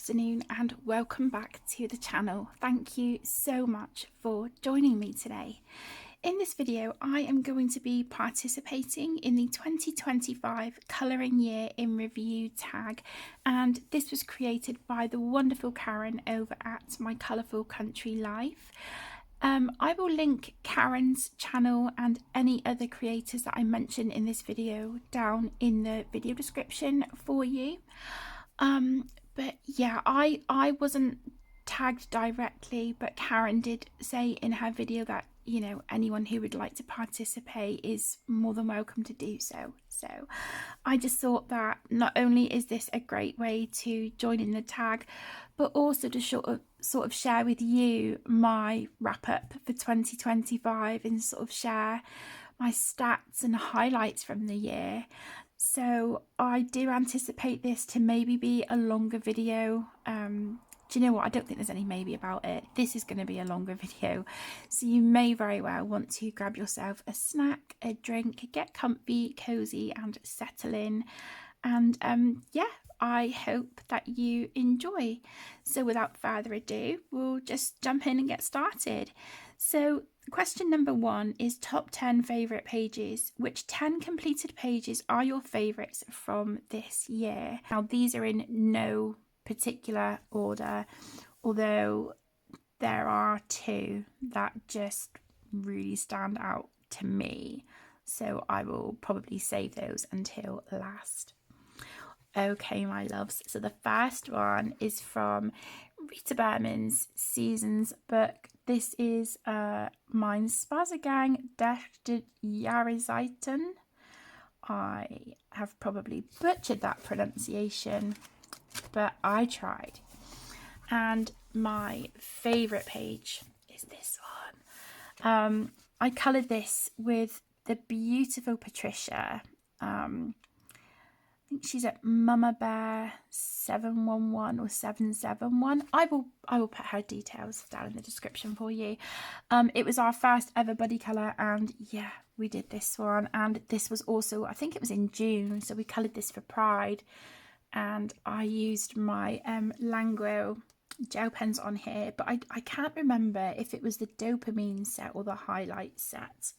afternoon and welcome back to the channel. Thank you so much for joining me today. In this video, I am going to be participating in the 2025 Colouring Year in Review tag, and this was created by the wonderful Karen over at My Colourful Country Life. I will link Karen's channel and any other creators that I mention in this video down in the video description for you. But yeah, I wasn't tagged directly, but Karen did say in her video that, you know, anyone who would like to participate is more than welcome to do so. So I just thought that not only is this a great way to join in the tag, but also to sort of share with you my wrap up for 2025 and sort of share my stats and highlights from the year. So I do anticipate this to maybe be a longer video. Do you know what? I don't think there's any maybe about it. This is going to be a longer video. So you may very well want to grab yourself a snack, a drink, get comfy, cozy and settle in. And yeah, I hope that you enjoy. So without further ado, we'll just jump in and get started. So question number 1 is top 10 favourite pages. Which 10 completed pages are your favourites from this year? Now these are in no particular order, although there are 2 that just really stand out to me. So I will probably save those until last. Okay, my loves. So the first one is from Rita Berman's Seasons book. This is Mein Spazigang durch die Jahreszeiten. I have probably butchered that pronunciation, but I tried. And my favourite page is this one. I coloured this with the beautiful Patricia. I think she's at Mama Bear 711 or 771. I will put her details down in the description for you. It was our first ever buddy colour, and yeah, we did this one. And this was also, I think it was in June, so we coloured this for Pride. And I used my Languo gel pens on here, but I can't remember if it was the Dopamine set or the Highlight set.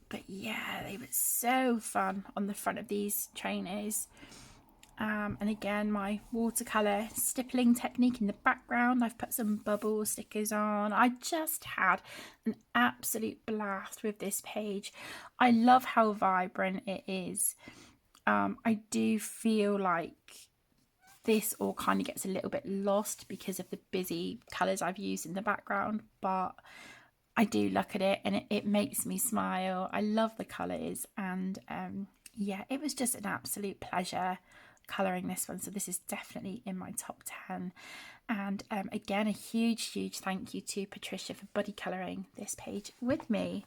But yeah, they were so fun on the front of these trainers. And again, my watercolour stippling technique in the background. I've put some bubble stickers on. I just had an absolute blast with this page. I love how vibrant it is. I do feel like this all kind of gets a little bit lost because of the busy colours I've used in the background, but I do look at it and it makes me smile. I love the colours, and yeah, it was just an absolute pleasure colouring this one. So this is definitely in my top 10. And again, a huge thank you to Patricia for buddy colouring this page with me.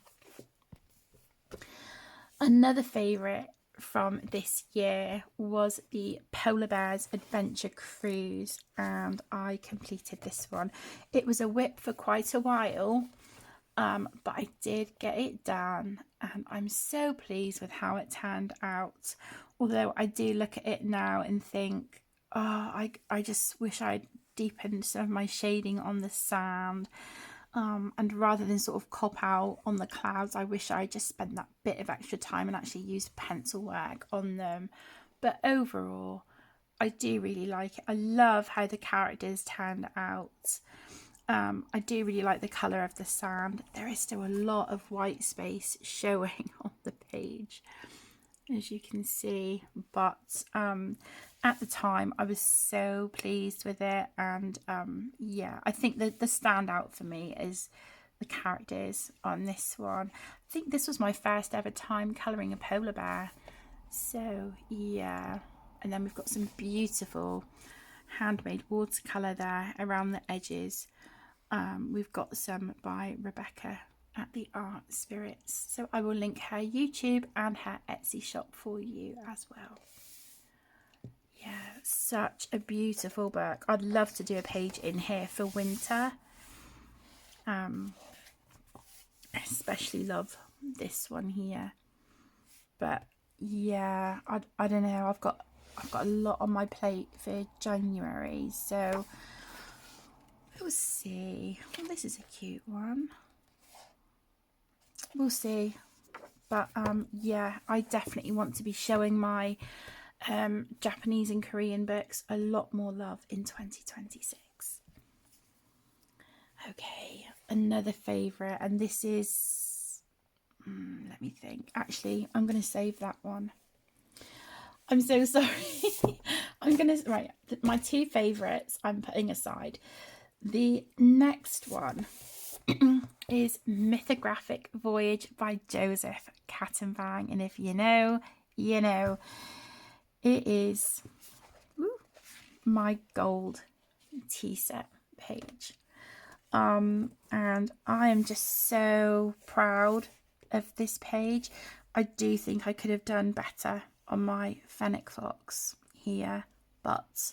Another favourite from this year was the Polar Bears Adventure Cruise, and I completed this one. It was a whip for quite a while, but I did get it done, and I'm so pleased with how it turned out. Although I do look at it now and think, oh, I just wish I'd deepened some of my shading on the sand. And rather than sort of cop out on the clouds, I wish I just spent that bit of extra time and actually used pencil work on them. But overall, I do really like it. I love how the characters turned out. I do really like the colour of the sand. There is still a lot of white space showing on the page, as you can see, but at the time I was so pleased with it. And yeah, I think that the standout for me is the characters on this one. I think this was my first ever time colouring a polar bear, so yeah. And then we've got some beautiful handmade watercolour there around the edges. We've got some by Rebecca at the Art Spirits, so I will link her YouTube and her Etsy shop for you as well. Yeah, such a beautiful book. I'd love to do a page in here for winter. Especially love this one here. But yeah, I don't know, I've got a lot on my plate for January, so we'll see. Well, this is a cute one. We'll see. But yeah, I definitely want to be showing my Japanese and Korean books a lot more love in 2026. Okay, another favourite, and this is, let me think. Actually, I'm going to save that one. I'm so sorry. Right, my two favourites I'm putting aside. The next one is Mythographic Voyage by Joseph Kattenbang. And if you know, you know. It is my gold tea set page. And I am just so proud of this page. I do think I could have done better on my Fennec Fox here, but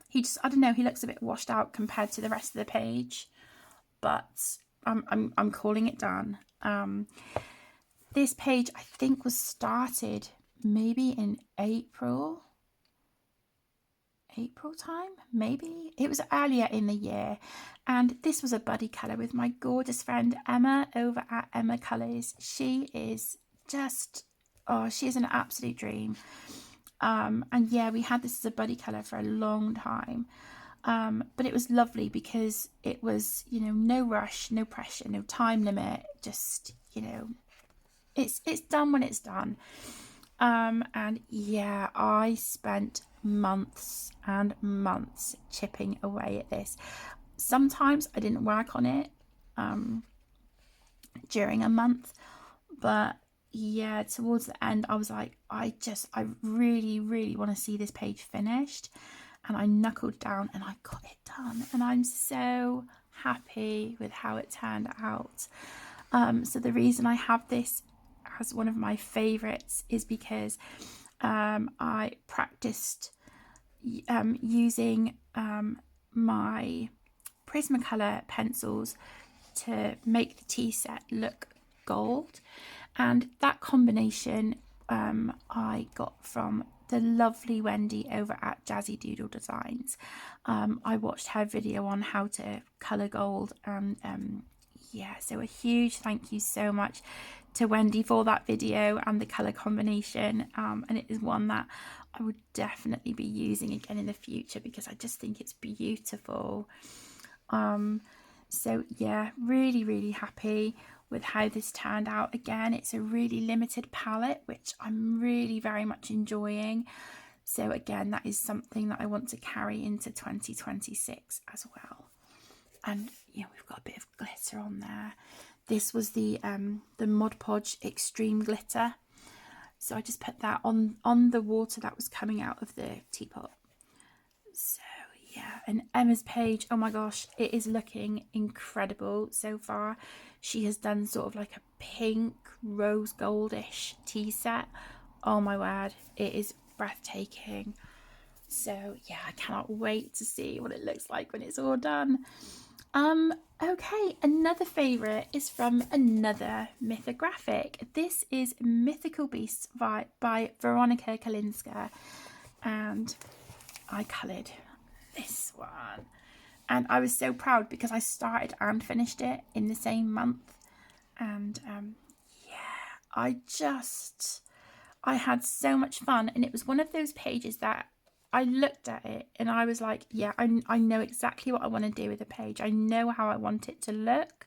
he just, I don't know, he looks a bit washed out compared to the rest of the page, but I'm calling it done. This page I think was started maybe in April time, maybe. It was earlier in the year, and this was a buddy colour with my gorgeous friend Emma over at Emma Colours. She is just, oh, she is an absolute dream. And yeah, we had this as a buddy colour for a long time, but it was lovely because it was, you know, no rush, no pressure, no time limit, just, you know, it's done when it's done. And yeah, I spent months and months chipping away at this. Sometimes I didn't work on it during a month, but yeah, towards the end I was like, I really want to see this page finished, and I knuckled down and I got it done, and I'm so happy with how it turned out. So the reason I have this as one of my favorites is because I practiced using my Prismacolor pencils to make the tea set look gold, and that combination I got from the lovely Wendy over at Jazzy Doodle Designs. I watched her video on how to colour gold, and yeah, so a huge thank you so much to Wendy for that video and the colour combination, and it is one that I would definitely be using again in the future because I just think it's beautiful. So yeah, really happy with how this turned out. Again, it's a really limited palette, which I'm really very much enjoying. So again, that is something that I want to carry into 2026 as well. And you know, we've got a bit of glitter on there. This was the Mod Podge Extreme Glitter. So I just put that on the water that was coming out of the teapot. So yeah, and Emma's page, oh my gosh, it is looking incredible so far. She has done sort of like a pink rose goldish tea set. Oh my word, it is breathtaking. So yeah, I cannot wait to see what it looks like when it's all done. Okay, another favourite is from another mythographic. This is Mythical Beasts by Veronica Kalinska, and I coloured this one, and I was so proud because I started and finished it in the same month. And yeah, I had so much fun, and it was one of those pages that I looked at it and I was like, yeah, I know exactly what I want to do with the page. I know how I want it to look.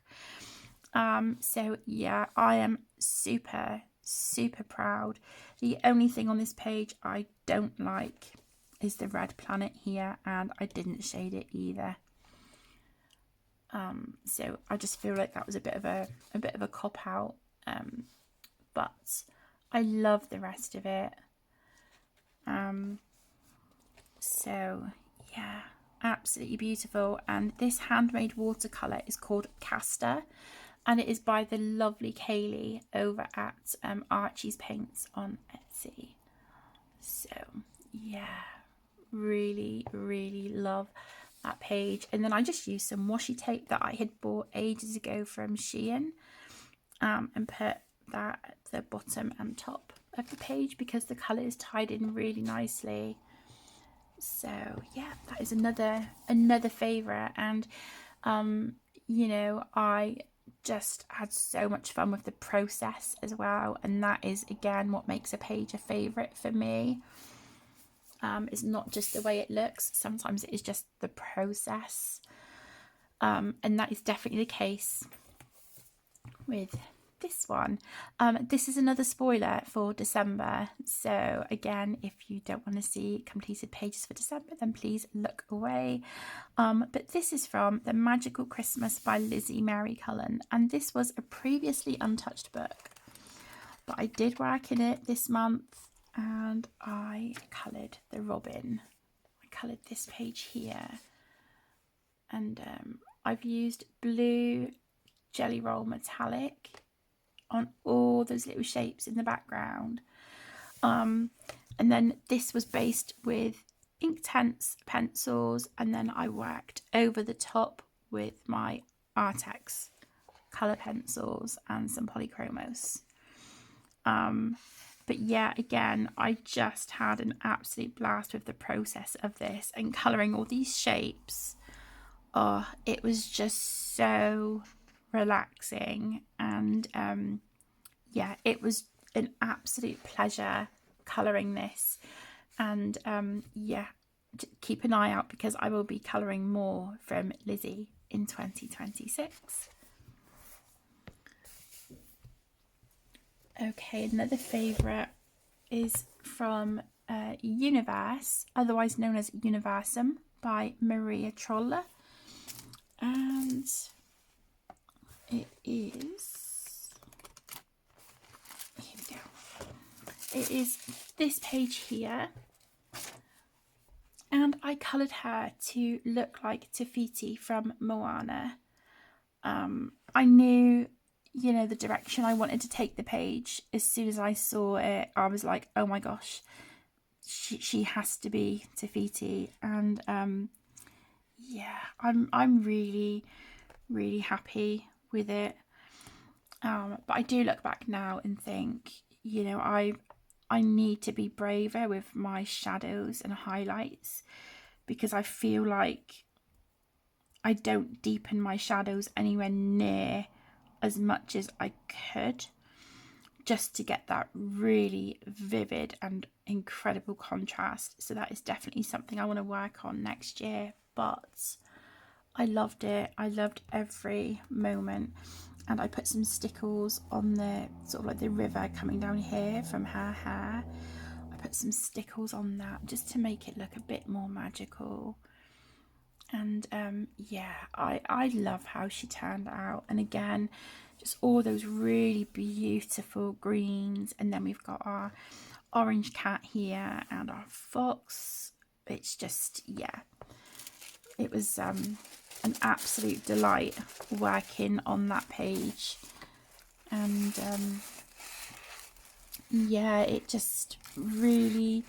So yeah, I am super proud. The only thing on this page I don't like is the red planet here, and I didn't shade it either. So I just feel like that was a bit of a cop out. But I love the rest of it. So yeah, absolutely beautiful. And this handmade watercolour is called Castor, and it is by the lovely Kaylee over at Archie's Paints on Etsy. So yeah, really love that page. And then I just used some washi tape that I had bought ages ago from Shein, and put that at the bottom and top of the page because the colour is tied in really nicely. So yeah, that is another favourite. And you know, I just had so much fun with the process as well, and that is again what makes a page a favourite for me. It's not just the way it looks, sometimes it is just the process, and that is definitely the case with this one. This is another spoiler for December, so again, if you don't want to see completed pages for December, then please look away. But this is from The Magical Christmas by Lizzie Mary Cullen, and this was a previously untouched book, but I did work in it this month and I coloured the robin. I coloured this page here, and I've used blue Jelly Roll metallic on all those little shapes in the background, and then this was based with Inktense pencils, and then I worked over the top with my Artex colour pencils and some Polychromos. But yeah, again, I just had an absolute blast with the process of this and colouring all these shapes. Oh, it was just so relaxing, and yeah, it was an absolute pleasure colouring this. And yeah, keep an eye out because I will be colouring more from Lizzie in 2026. Okay, another favourite is from Universe, otherwise known as Universum, by Maria Trolle. And it is, here we go, it is this page here. And I coloured her to look like Te Fiti from Moana. I knew, you know, the direction I wanted to take the page. As soon as I saw it, I was like, oh my gosh, she has to be Te Fiti. And yeah, I'm really happy with it. But I do look back now and think, you know, I need to be braver with my shadows and highlights, because I feel like I don't deepen my shadows anywhere near as much as I could, just to get that really vivid and incredible contrast. So that is definitely something I want to work on next year. But I loved it. I loved every moment. And I put some stickles on the sort of like the river coming down here from her hair. I put some stickles on that just to make it look a bit more magical. And yeah, I love how she turned out. And again, just all those really beautiful greens. And then we've got our orange cat here and our fox. It's just, yeah, it was an absolute delight working on that page. And yeah, it just really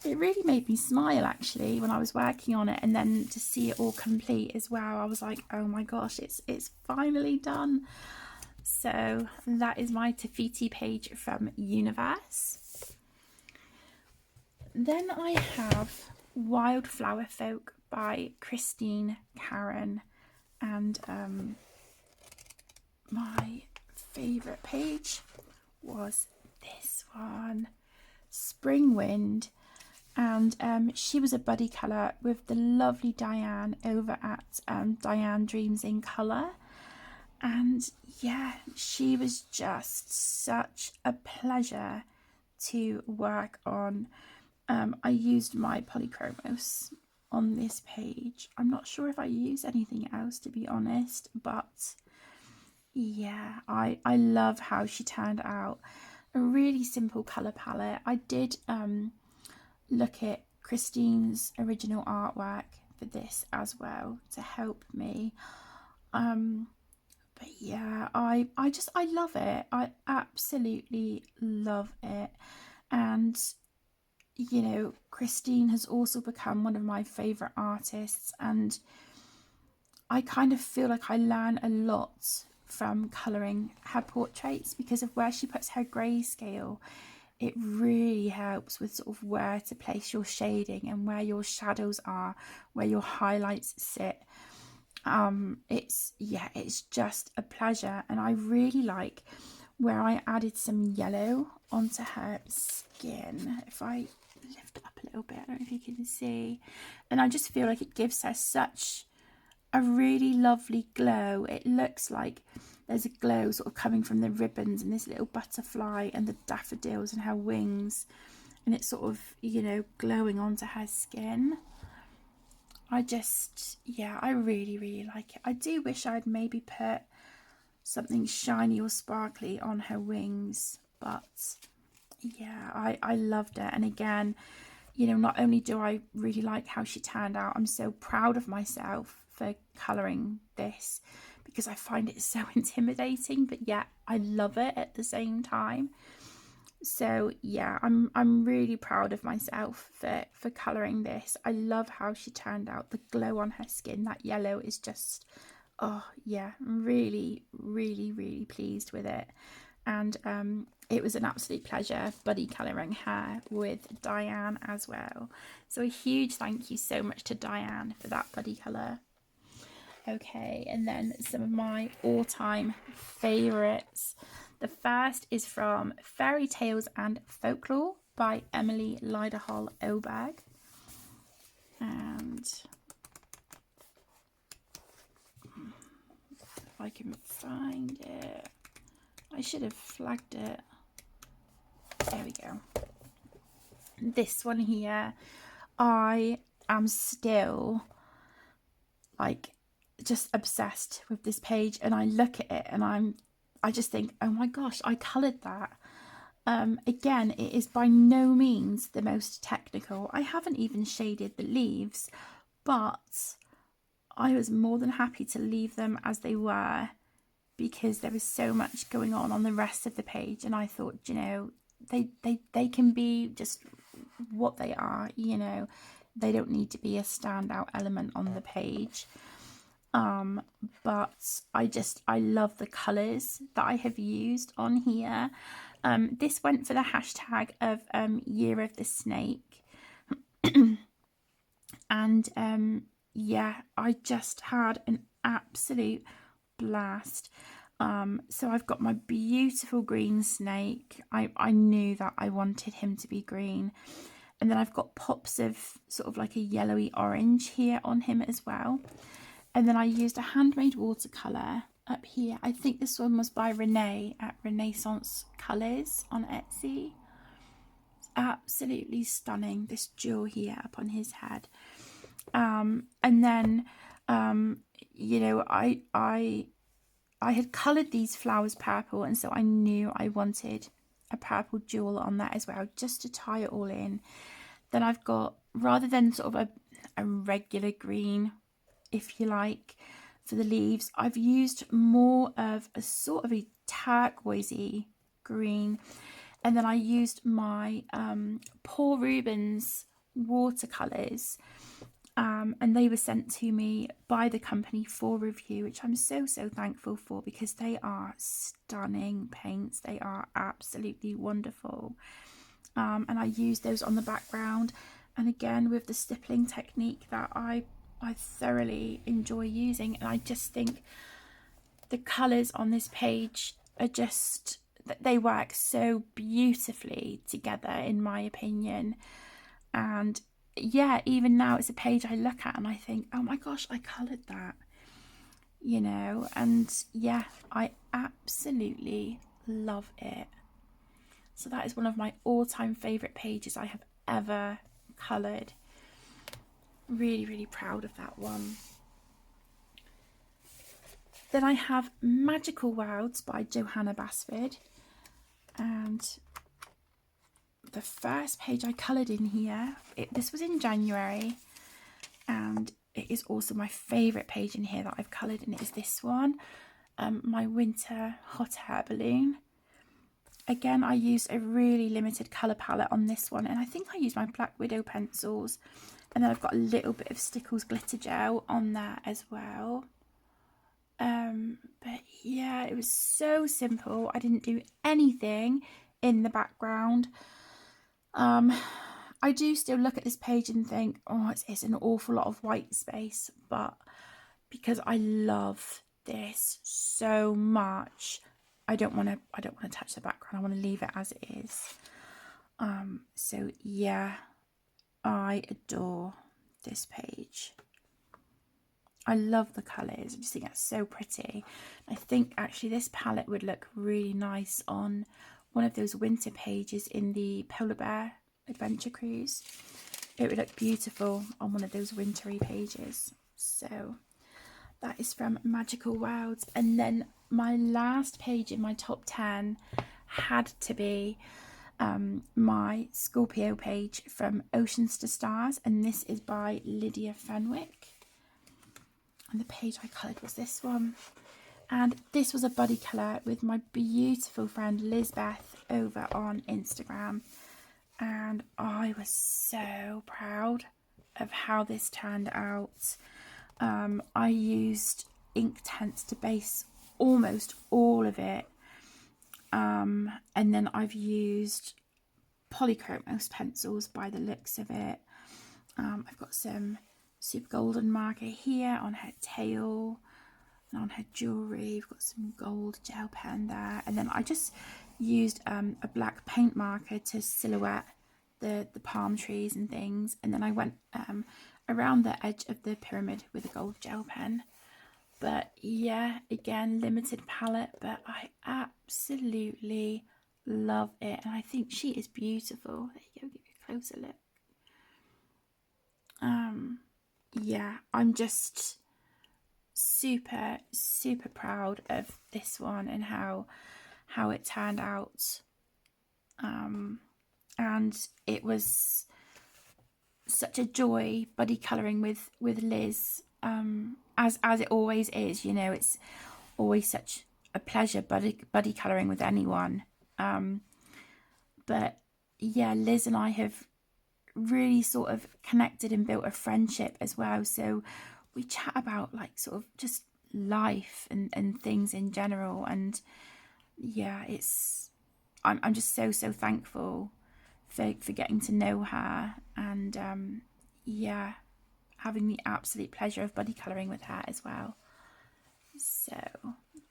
made me smile actually when I was working on it, and then to see it all complete as well, I was like, oh my gosh, it's finally done. So that is my Te Fiti page from Universe. Then I have Wildflower Folk by Christine Karen, and my favourite page was this one, Spring Wind. And she was a buddy colour with the lovely Diane over at Diane Dreams in Colour. And yeah, she was just such a pleasure to work on. I used my Polychromos on this page. I'm not sure if I use anything else, to be honest, but yeah, I love how she turned out. A really simple colour palette. I did look at Christine's original artwork for this as well to help me. But yeah, I love it. I absolutely love it. And you know, Christine has also become one of my favourite artists, and I kind of feel like I learn a lot from colouring her portraits because of where she puts her grayscale it really helps with sort of where to place your shading and where your shadows are, where your highlights sit. It's just a pleasure. And I really like where I added some yellow onto her skin. If I lift it up a little bit, I don't know if you can see, and I just feel like it gives her such a really lovely glow. It looks like there's a glow sort of coming from the ribbons and this little butterfly and the daffodils and her wings, and it's sort of, you know, glowing onto her skin. I really like it. I do wish I'd maybe put something shiny or sparkly on her wings, but yeah, I loved it. And again, you know, not only do I really like how she turned out, I'm so proud of myself for colouring this, because I find it so intimidating, but yet I love it at the same time. So yeah, I'm really proud of myself for colouring this. I love how she turned out. The glow on her skin, that yellow is just, oh yeah, I'm really pleased with it. And it was an absolute pleasure buddy colouring her with Diane as well. So a huge thank you so much to Diane for that buddy colour. Okay, and then some of my all-time favourites. The first is from Fairy Tales and Folklore by Emily Liderhall Oberg. And if I can find it, I should have flagged it. There we go. This one here, I am still like just obsessed with this page, and I look at it and I just think, oh my gosh, I coloured that. Again, it is by no means the most technical. I haven't even shaded the leaves, but I was more than happy to leave them as they were, because there was so much going on the rest of the page, and I thought, you know, they can be just what they are, you know, they don't need to be a standout element on the page. But I love the colours that I have used on here. This went for the hashtag of Year of the Snake. And yeah, I just had an absolute blast. So I've got my beautiful green snake. I knew that I wanted him to be green. And then I've got pops of sort of like a yellowy orange here on him as well. And then I used a handmade watercolour up here. I think this one was by Renee at Renaissance Colours on Etsy. It's absolutely stunning, this jewel here up on his head. And then, you know, I had coloured these flowers purple, and so I knew I wanted a purple jewel on that as well, just to tie it all in. Then I've got, rather than sort of a regular green, if you like, for the leaves, I've used more of a sort of a turquoisey green. And then I used my Paul Rubens watercolours, and they were sent to me by the company for review, which I'm so thankful for, because they are stunning paints. They are absolutely wonderful. And I used those on the background, and again with the stippling technique that I thoroughly enjoy using. And I just think the colours on this page are just, they work so beautifully together, in my opinion. And yeah, even now it's a page I look at and I think, oh my gosh, I coloured that, you know. And yeah, I absolutely love it. So that is one of my all-time favourite pages I have ever coloured. Really proud of that one. Then I have Magical Worlds by Johanna Basford, and the first page I coloured in here, this was in January, and it is also my favourite page in here that I've coloured, and it is this one, my Winter Hot Air Balloon. Again, I used a really limited colour palette on this one, and I think I used my Black Widow pencils, and then I've got a little bit of Stickles glitter gel on there as well. But yeah, it was so simple. I didn't do anything in the background. I do still look at this page and think, oh, it's an awful lot of white space, but because I love this so much, I don't want to touch the background. I want to leave it as it is. So yeah, I adore this page. I love the colours. I just think that's so pretty. I think actually this palette would look really nice on one of those winter pages in the Polar Bear Adventure Cruise. It would look beautiful on one of those wintry pages. So that is from Magical Wilds. And then my last page in my top 10 had to be my Scorpio page from Oceans to Stars, and this is by Lydia Fenwick. And the page I coloured was this one. And this was a buddy colour with my beautiful friend Lizbeth over on Instagram. And I was so proud of how this turned out. I used Inktense to base almost all of it. And then I've used Polychromos pencils by the looks of it. I've got some Super Golden marker here on her tail and on her jewellery. We've got some gold gel pen there. And then I just used a black paint marker to silhouette the palm trees and things. And then I went around the edge of the pyramid with a gold gel pen. But yeah, again, limited palette, but I absolutely love it. And I think she is beautiful. There you go, give you a closer look. Yeah, I'm just super proud of this one and how it turned out. And it was such a joy buddy colouring with Liz, as it always is. You know, it's always such a pleasure buddy colouring with anyone. But yeah, Liz and I have really sort of connected and built a friendship as well. So we chat about like sort of just life and things in general. And yeah, I'm just so thankful for getting to know her, and yeah, having the absolute pleasure of buddy colouring with her as well. So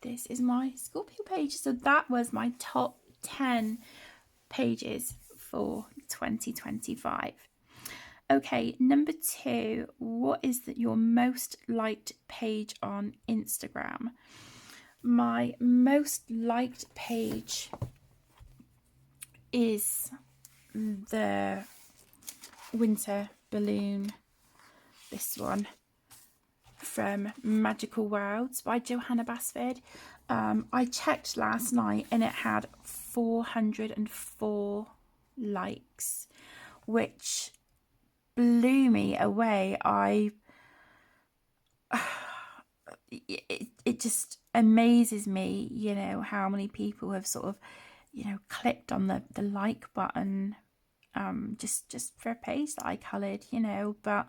this is my Scorpio page. So that was my top 10 pages for 2025. Okay, number 2, what is your most liked page on Instagram? My most liked page is the winter balloon, this one from Magical Wilds by Johanna Basford. I checked last night and it had 404 likes, which blew me away. It just amazes me, you know, how many people have sort of, you know, clicked on the like button just for a page that I coloured, you know. But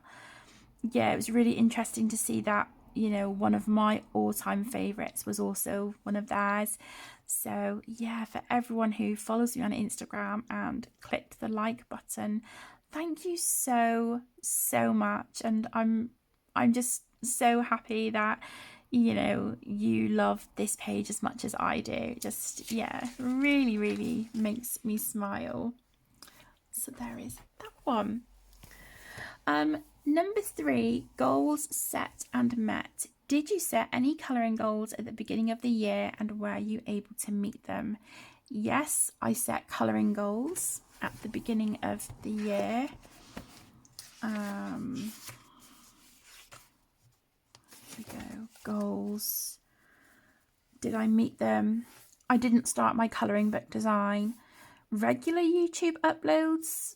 yeah, it was really interesting to see that, you know, one of my all-time favourites was also one of theirs. So yeah, for everyone who follows me on Instagram and clicked the like button, thank you so much. And I'm just so happy that, you know, you love this page as much as I do. Just, yeah, really makes me smile. So there is that one. Number 3, goals set and met. Did you set any colouring goals at the beginning of the year and were you able to meet them? Yes, I set colouring goals at the beginning of the year. Here we go. Goals. Did I meet them? I didn't start my colouring book design. Regular YouTube uploads.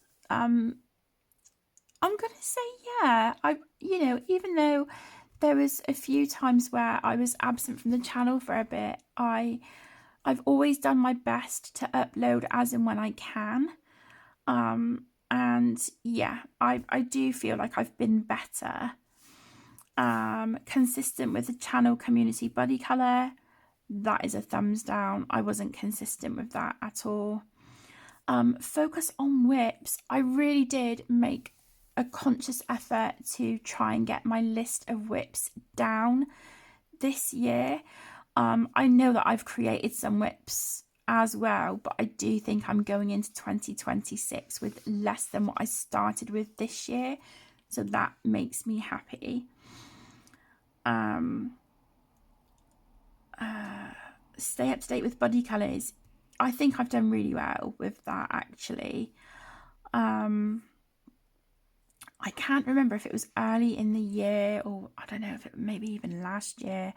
I'm going to say yeah. You know, even though there was a few times where I was absent from the channel for a bit, I've always done my best to upload as and when I can. And yeah, I do feel like I've been better. Consistent with the channel community buddy colour, that is a thumbs down. I wasn't consistent with that at all. focus on whips. I really did make a conscious effort to try and get my list of whips down this year. I know that I've created some whips as well, but I do think I'm going into 2026 with less than what I started with this year, so that makes me happy. Stay up to date with body colours. I think I've done really well with that, actually. I can't remember if it was early in the year, or I don't know if it maybe even last year.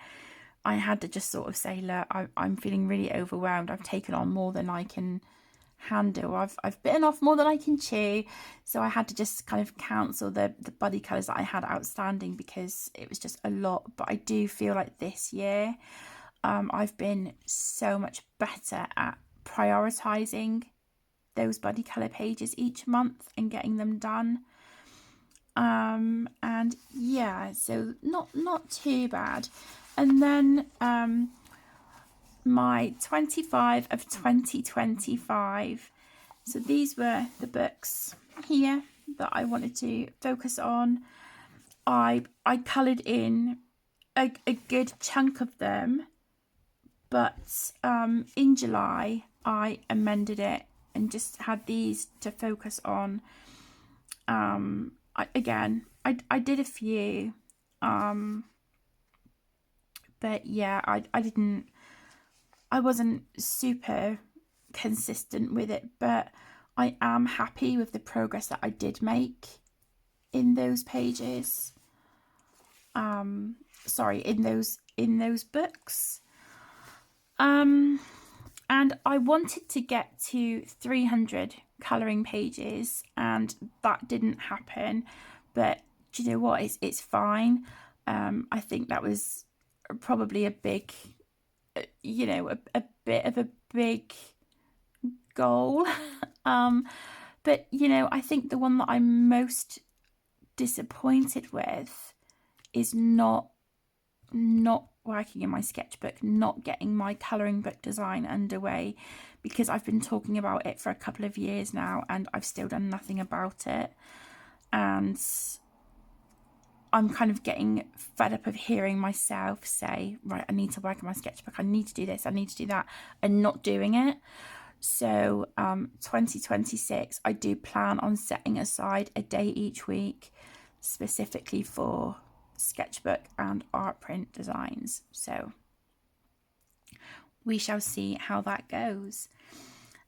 I had to just sort of say, look, I'm feeling really overwhelmed. I've taken on more than I can handle. I've bitten off more than I can chew. So I had to just kind of cancel the body colours that I had outstanding because it was just a lot. But I do feel like this year I've been so much better at prioritising those body colour pages each month and getting them done. And yeah, so not too bad. And then my 25 of 2025. So these were the books here that I wanted to focus on. I coloured in a good chunk of them, but in July I amended it and just had these to focus on. I did a few, but yeah, I wasn't super consistent with it, but I am happy with the progress that I did make in those pages. Sorry, in those books. And I wanted to get to 300 colouring pages, and that didn't happen. But do you know what? It's fine. I think that was probably a big, a bit of a big goal. But I think the one that I'm most disappointed with is not working in my sketchbook, not getting my colouring book design underway, because I've been talking about it for a couple of years now and I've still done nothing about it. And I'm kind of getting fed up of hearing myself say, right, I need to work on my sketchbook, I need to do this, I need to do that, and not doing it. So 2026, I do plan on setting aside a day each week specifically for sketchbook and art print designs. So we shall see how that goes.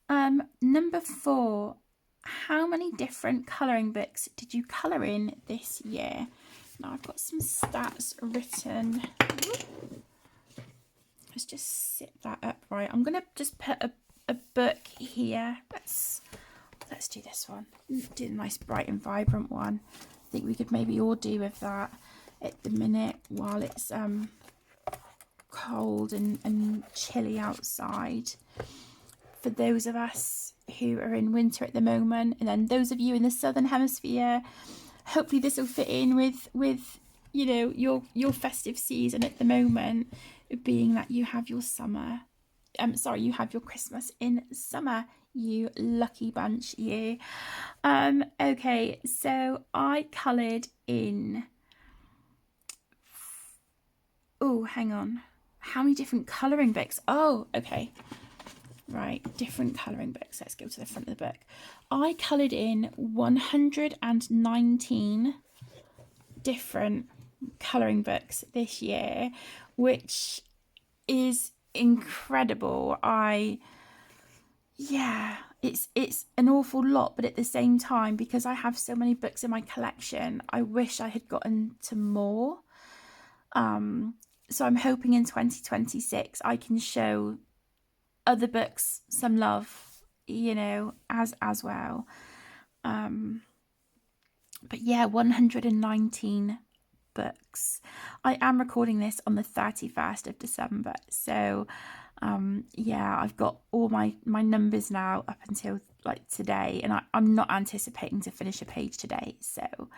Number 4, how many different colouring books did you colour in this year? Now I've got some stats written. Let's just sit that up right. I'm going to just put a book here. Let's do this one. Do a nice bright and vibrant one. I think we could maybe all do with that at the minute while it's cold and chilly outside. For those of us who are in winter at the moment, and then those of you in the southern hemisphere, hopefully this will fit in with your festive season at the moment, being that you have your summer. You have your Christmas in summer. You lucky bunch, you. Okay, so I coloured in. Oh, hang on. How many different colouring books? Oh, okay. Right, different colouring books. Let's go to the front of the book. I coloured in 119 different colouring books this year, which is incredible. It's an awful lot, but at the same time, because I have so many books in my collection, I wish I had gotten to more. So I'm hoping in 2026 I can show other books some love, as well. But yeah, 119 books. I am recording this on the 31st of December, so I've got all my numbers now up until like today, and I'm not anticipating to finish a page today. So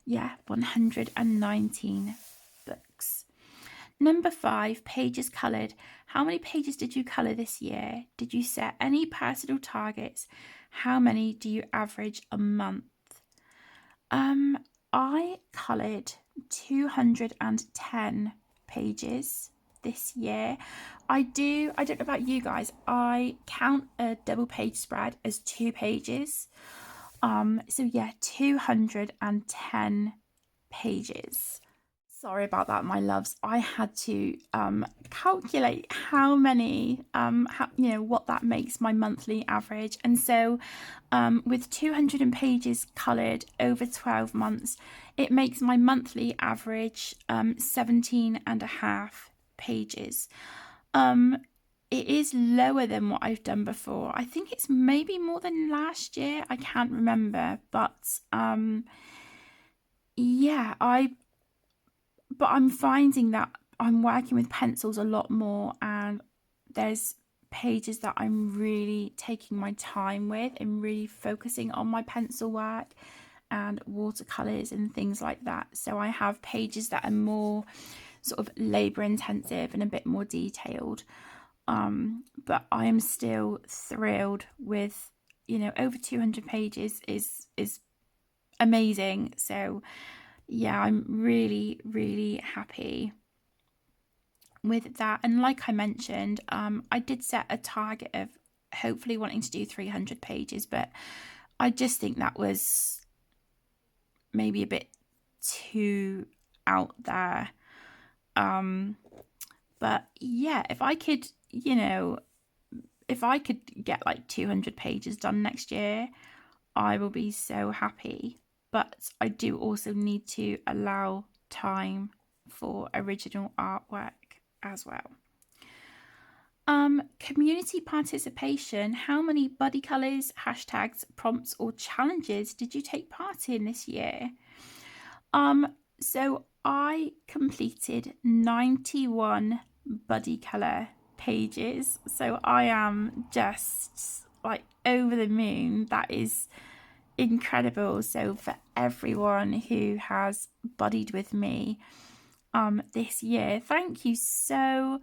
yeah, 119 books. Number 5, pages coloured. How many pages did you colour this year? Did you set any personal targets? how many do you average a month? I coloured 210 pages this year. I don't know about you guys, I count a double page spread as 2 pages. So yeah, 210 pages. Sorry about that, my loves. I had to calculate how many, what that makes my monthly average. And so with 200 pages coloured over 12 months, it makes my monthly average 17 and a half pages. It is lower than what I've done before. I think it's maybe more than last year. I can't remember, but yeah, but I'm finding that I'm working with pencils a lot more, and there's pages that I'm really taking my time with and really focusing on my pencil work and watercolors and things like that. So I have pages that are more sort of labor intensive and a bit more detailed. But I am still thrilled with, over 200 pages is amazing. So yeah, I'm really, really happy with that. And like I mentioned, I did set a target of hopefully wanting to do 300 pages, but I just think that was maybe a bit too out there. But yeah, if I could get like 200 pages done next year, I will be so happy. But I do also need to allow time for original artwork as well. Community participation. How many buddy colours, hashtags, prompts, or challenges did you take part in this year? So I completed 91 buddy colour pages. So I am just like over the moon. That is incredible. So for everyone who has buddied with me this year, thank you so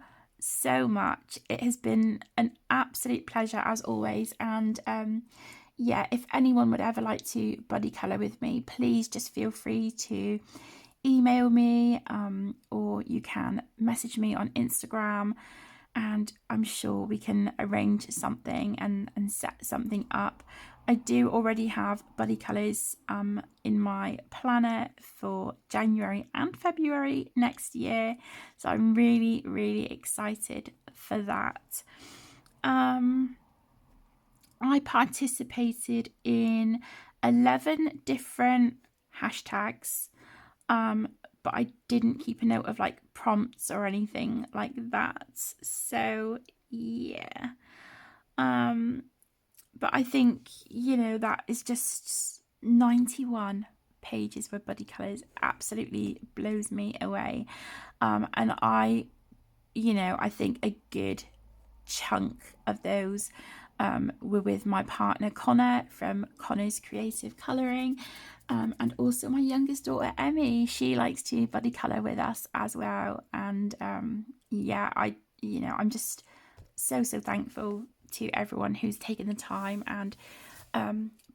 much. It has been an absolute pleasure as always. And yeah, if anyone would ever like to buddy colour with me, please just feel free to email me, or you can message me on Instagram, and I'm sure we can arrange something and set something up. I do already have buddy colours in my planner for January and February next year, so I'm really, really excited for that. I participated in 11 different hashtags, but I didn't keep a note of like prompts or anything like that. So yeah. But I think, that is just 91 pages for buddy colours absolutely blows me away. And I think a good chunk of those were with my partner Connor from Connor's Creative Colouring, and also my youngest daughter Emmy. She likes to buddy colour with us as well, and yeah, I'm just so thankful to everyone who's taken the time and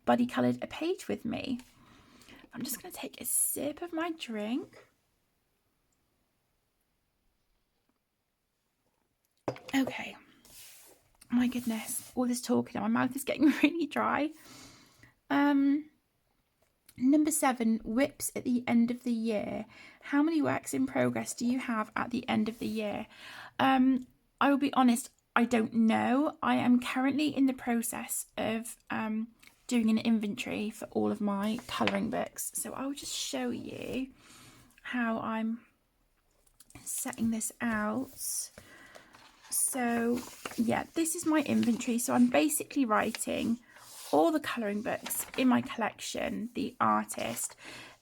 buddy coloured a page with me. I'm just going to take a sip of my drink. Okay. My goodness, all this talking and my mouth is getting really dry. Number 7, whips at the end of the year. How many works in progress do you have at the end of the year? I will be honest, I don't know. I am currently in the process of doing an inventory for all of my colouring books. So I'll just show you how I'm setting this out. So yeah, this is my inventory. So I'm basically writing all the colouring books in my collection, the artist,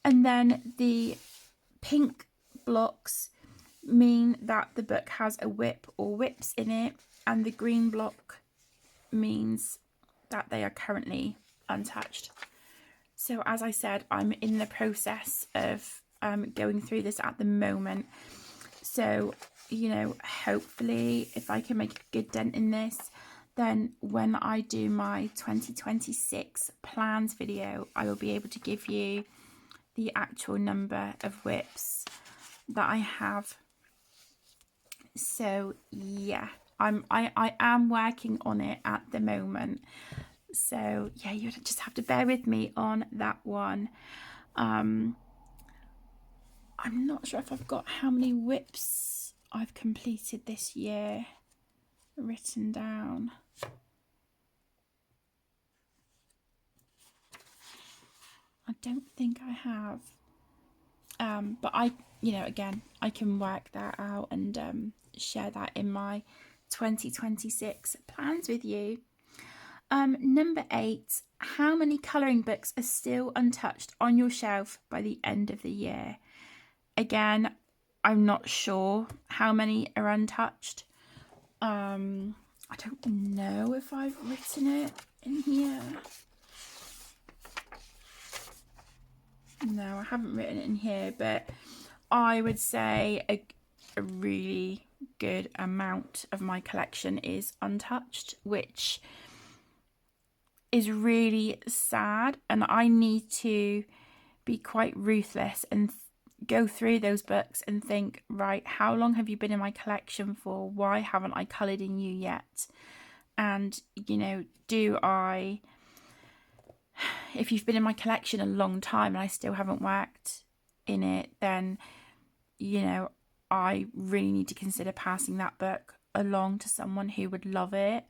and then the pink blocks mean that the book has a whip or whips in it, and the green block means that they are currently untouched. So as I said, I'm in the process of going through this at the moment. So hopefully if I can make a good dent in this, then when I do my 2026 plans video, I will be able to give you the actual number of WIPs that I have. So yeah, I am working on it at the moment. So yeah, you just have to bear with me on that one. I'm not sure if I've got how many WIPs I've completed this year written down. I don't think I have. But again, I can work that out and share that in my 2026 plans with you. Number 8, how many colouring books are still untouched on your shelf by the end of the year? Again, I'm not sure how many are untouched. I don't know if I've written it in here. No, I haven't written it in here, but I would say a really good amount of my collection is untouched, which is really sad, and I need to be quite ruthless and go through those books and think, right, how long have you been in my collection for? Why haven't I coloured in you yet? And if you've been in my collection a long time and I still haven't worked in it, then I really need to consider passing that book along to someone who would love it.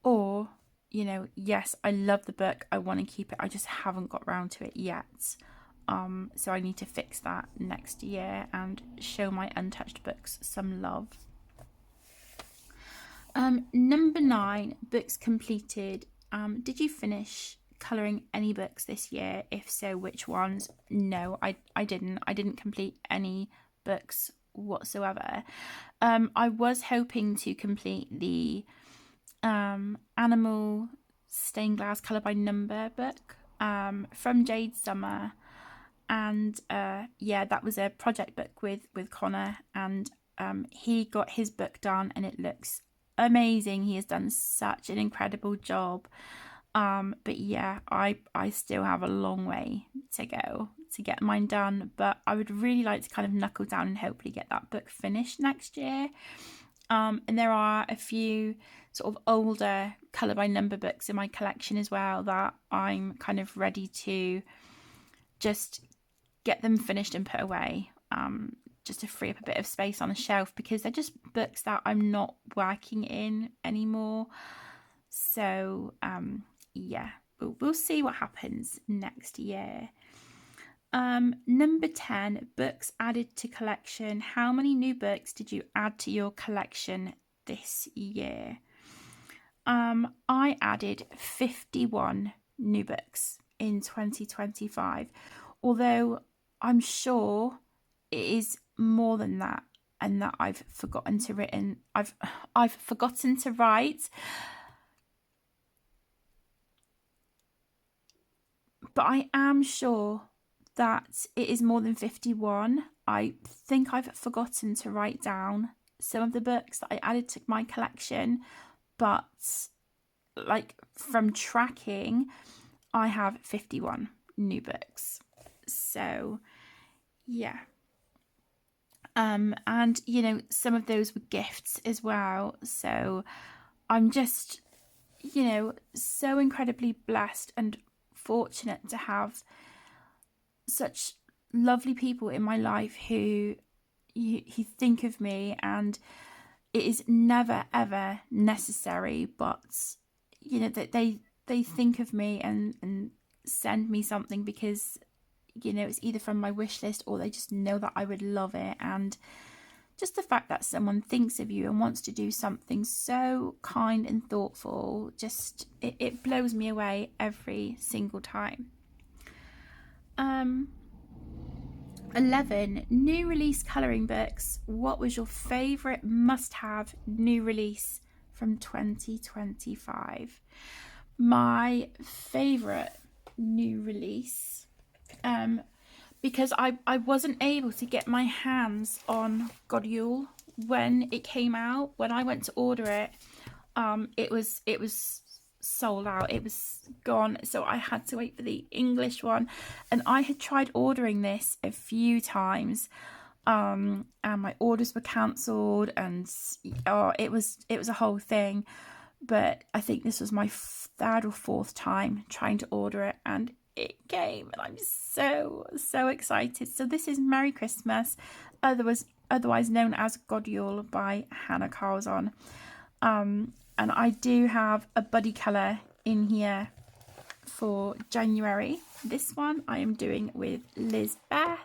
Or yes, I love the book, I want to keep it, I just haven't got around to it yet. So I need to fix that next year and show my untouched books some love. Number 9, books completed. Did you finish colouring any books this year? If so, which ones? No, I didn't complete any books whatsoever. I was hoping to complete the animal stained glass colour by number book from Jade Summer, and that was a project book with Connor, and he got his book done and it looks amazing. He has done such an incredible job. But yeah, I still have a long way to go to get mine done, but I would really like to kind of knuckle down and hopefully get that book finished next year. And there are a few sort of older colour by number books in my collection as well that I'm kind of ready to just get them finished and put away, just to free up a bit of space on a shelf, because they're just books that I'm not working in anymore. So we'll see what happens next year. Number 10, books added to collection. How many new books did you add to your collection this year? I added 51 new books in 2025, although I'm sure it is more than that, and that I've forgotten to write. But I am sure that it is more than 51. I think I've forgotten to write down some of the books that I added to my collection, but from tracking, I have 51 new books. So yeah. And some of those were gifts as well. So I'm just, so incredibly blessed and fortunate to have such lovely people in my life who think of me, and it is never ever necessary, but that they think of me and send me something because it's either from my wish list or they just know that I would love it. And just the fact that someone thinks of you and wants to do something so kind and thoughtful, just it blows me away every single time. 11, new release colouring books. What was your favourite must-have new release from 2025? My favourite new release, because I wasn't able to get my hands on Godule when it came out. When I went to order it, It was sold out. It was gone, so I had to wait for the English one, and I had tried ordering this a few times, and my orders were cancelled, and it was a whole thing. But I think this was my third or fourth time trying to order it, and it came, and I'm so excited. So this is Merry Christmas, otherwise known as Godule by Hannah Carlzon. And I do have a buddy colour in here for January. This one I am doing with Lizbeth.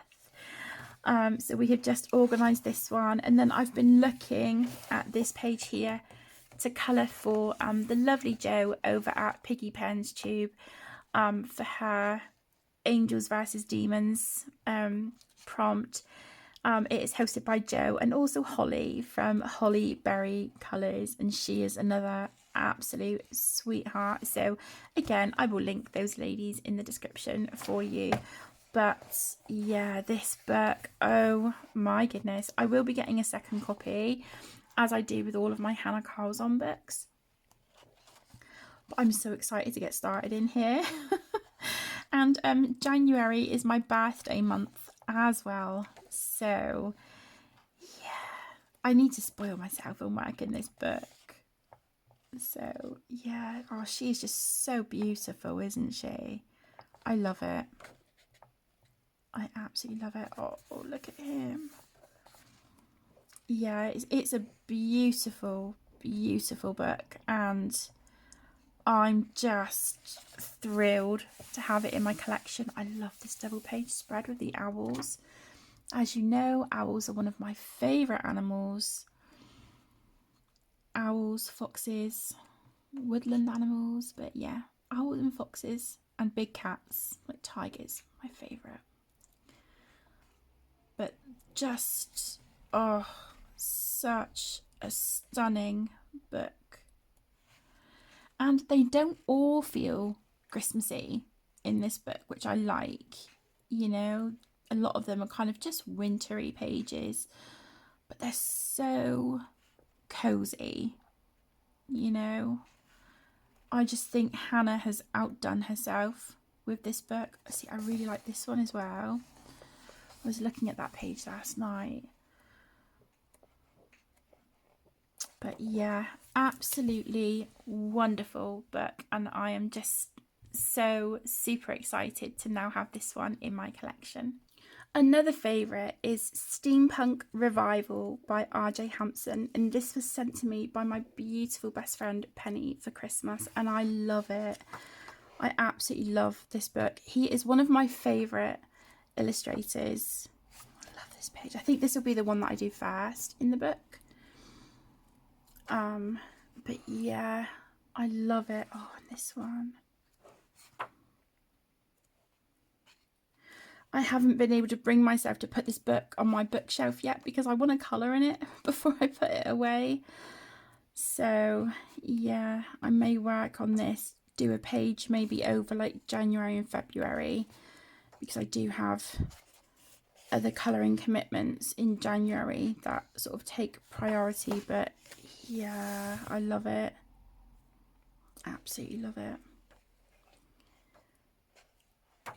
So we have just organised this one, and then I've been looking at this page here to colour for the lovely Jo over at Piggy Pens Tube for her Angels versus Demons prompt. It is hosted by Jo and also Holly from Holly Berry Colours, and she is another absolute sweetheart. So again, I will link those ladies in the description for you. But yeah, this book, oh my goodness, I will be getting a second copy, as I do with all of my Hannah Carlzon books. But I'm so excited to get started in here. And January is my birthday month as well, so yeah, I need to spoil myself and work in this book. So yeah, oh, she's just so beautiful, isn't she? I love it. I absolutely love it. Oh, look at him. Yeah, it's a beautiful book, and I'm just thrilled to have it in my collection. I love this double page spread with the owls. As you know, owls are one of my favourite animals. Owls, foxes, woodland animals, but yeah, owls and foxes, and big cats like tigers, my favourite. But just, oh, such a stunning book. And they don't all feel Christmassy in this book, which I like. You know, a lot of them are kind of just wintry pages, but they're so cozy, you know. I just think Hannah has outdone herself with this book. See, I really like this one as well. I was looking at that page last night. But yeah, absolutely wonderful book, and I am just so super excited to now have this one in my collection. Another favourite is Steampunk Revival by RJ Hampson, and this was sent to me by my beautiful best friend Penny for Christmas, and I love it. I absolutely love this book. He is one of my favourite illustrators. I love this page. I think this will be the one that I do first in the book. But yeah, I love it. Oh, and this one. I haven't been able to bring myself to put this book on my bookshelf yet because I want to colour in it before I put it away. So yeah, I may work on this, do a page maybe over like January and February, because I do have other colouring commitments in January that sort of take priority. But yeah, I love it. Absolutely love it.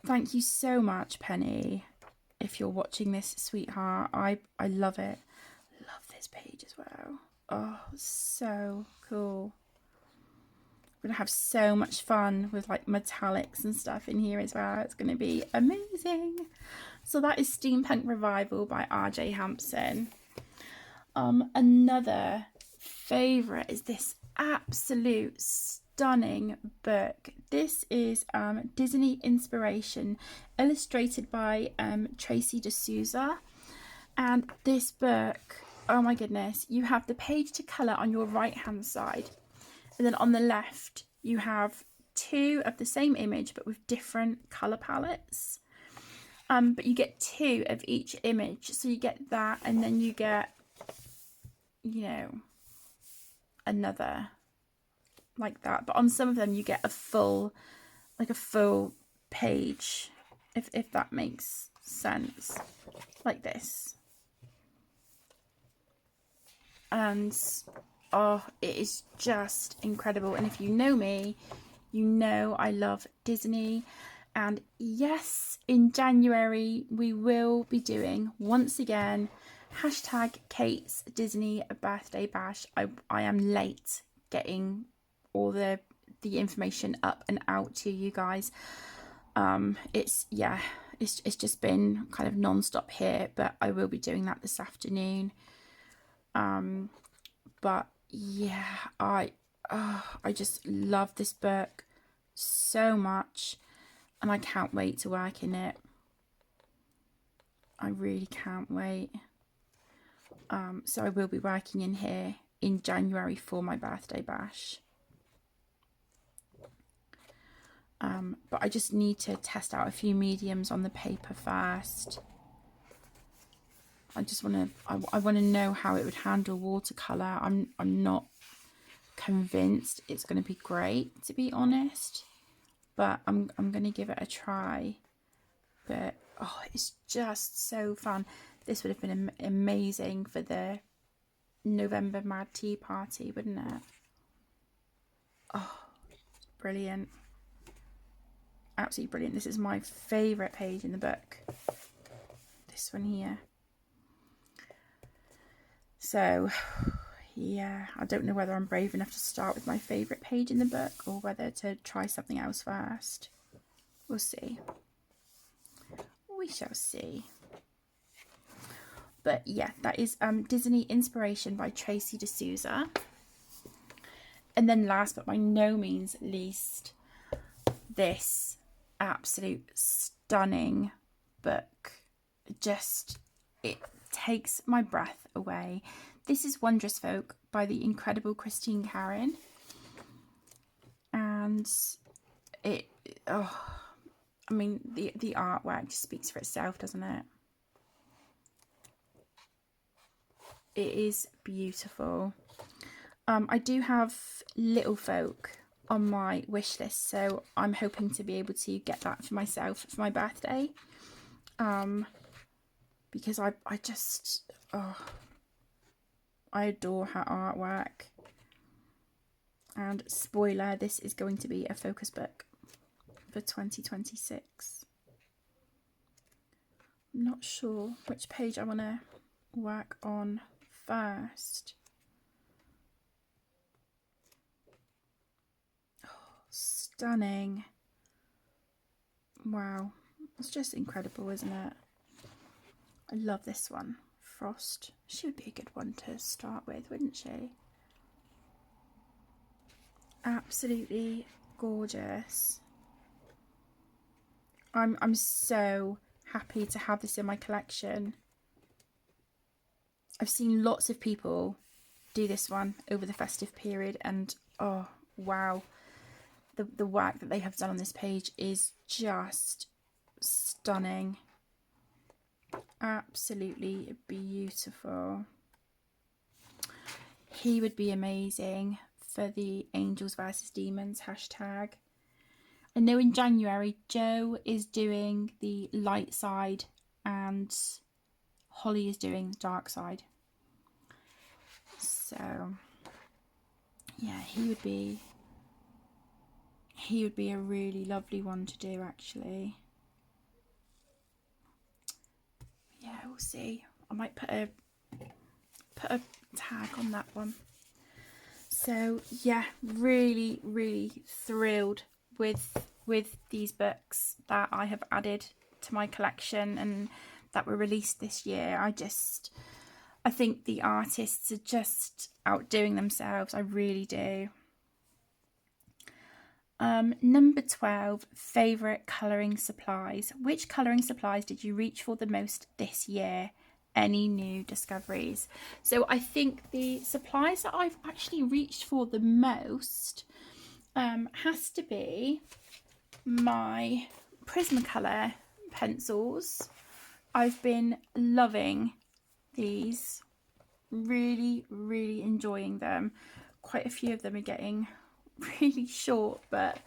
Thank you so much, Penny, if you're watching this, sweetheart. I love it. Love this page as well. Oh, so cool. We're going to have so much fun with like metallics and stuff in here as well. It's going to be amazing. So that is Steampunk Revival by RJ Hampson. Another favourite is this absolute stunning book. This is Disney Inspiration, illustrated by Tracy D'Souza. And this book, oh my goodness, you have the page to colour on your right hand side, and then on the left you have two of the same image but with different colour palettes. But you get two of each image, so you get that, and then you get, you know, another like that. But on some of them you get a full, like a full page, if that makes sense, like this. And oh, it is just incredible. And if you know me, you know I love Disney. And yes, in January we will be doing, once again, hashtag Kate's Disney birthday bash. I am late getting all the information up and out to you guys. It's just been kind of non-stop here, but I will be doing that this afternoon. But yeah, I just love this book so much, and I can't wait to work in it. I really can't wait. So I will be working in here in January for my birthday bash. But I just need to test out a few mediums on the paper first. I just want to, I want to know how it would handle watercolor. I'm not convinced it's going to be great, to be honest, but I'm going to give it a try. But oh, it's just so fun. This would have been amazing for the November Mad Tea Party, wouldn't it? Oh, brilliant. Absolutely brilliant. This is my favourite page in the book. This one here. So, yeah, I don't know whether I'm brave enough to start with my favourite page in the book or whether to try something else first. We'll see. We shall see. But yeah, that is Disney Inspiration by Tracy D'Souza. And then last but by no means least, this absolute stunning book. Just, it takes my breath away. This is Wondrous Folk by the incredible Christine Caron. And it, oh, I mean, the artwork just speaks for itself, doesn't it? It is beautiful. I do have Little Folk on my wish list, so I'm hoping to be able to get that for myself for my birthday. Because I just, oh, I adore her artwork. And spoiler, this is going to be a focus book for 2026. I'm not sure which page I want to work on first. Oh, stunning. Wow, it's just incredible, isn't it? I love this one. Frost. She would be a good one to start with, wouldn't she? Absolutely gorgeous. I'm so happy to have this in my collection. I've seen lots of people do this one over the festive period, and oh wow, the work that they have done on this page is just stunning. Absolutely beautiful. He would be amazing for the Angels versus Demons hashtag. I know in January Jo is doing the light side and Holly is doing the dark side. So yeah, he would be a really lovely one to do, actually. Yeah, we'll see. I might put a tag on that one. So yeah, really thrilled with these books that I have added to my collection and that were released this year. I think the artists are just outdoing themselves. I really do. Number 12, favourite colouring supplies. Which colouring supplies did you reach for the most this year? Any new discoveries? So I think the supplies that I've actually reached for the most has to be my Prismacolor pencils. I've been loving these, really enjoying them. Quite a few of them are getting really short, but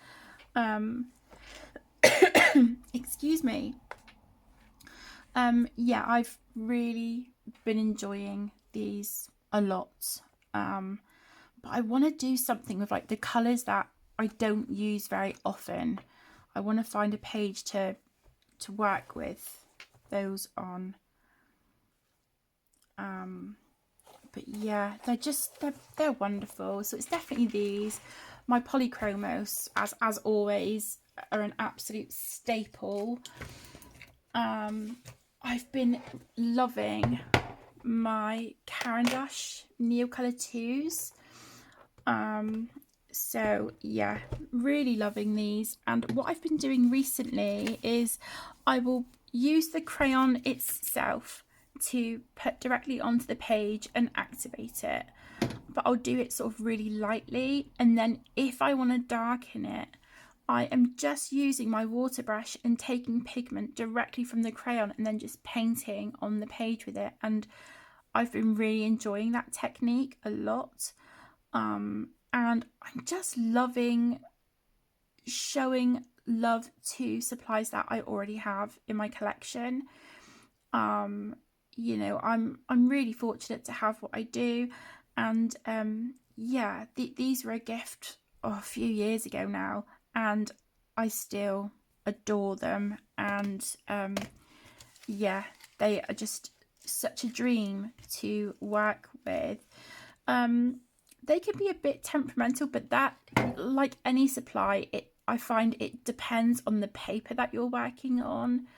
excuse me. Yeah, I've really been enjoying these a lot. but I want to do something with like the colours that I don't use very often. I want to find a page to work with those on. But yeah, they're wonderful. So it's definitely these. My Polychromos, as always, are an absolute staple. I've been loving my Caran d'Ache Neocolor 2s. So yeah, really loving these. And what I've been doing recently is I will use the crayon itself to put directly onto the page and activate it, but I'll do it sort of really lightly, and then if I want to darken it, I am just using my water brush and taking pigment directly from the crayon and then just painting on the page with it. And I've been really enjoying that technique a lot. And I'm just loving showing love to supplies that I already have in my collection. You know, I'm really fortunate to have what I do, and yeah, these were a gift a few years ago now, and I still adore them. And yeah, they are just such a dream to work with. They can be a bit temperamental, but that, like any supply, I find it depends on the paper that you're working on.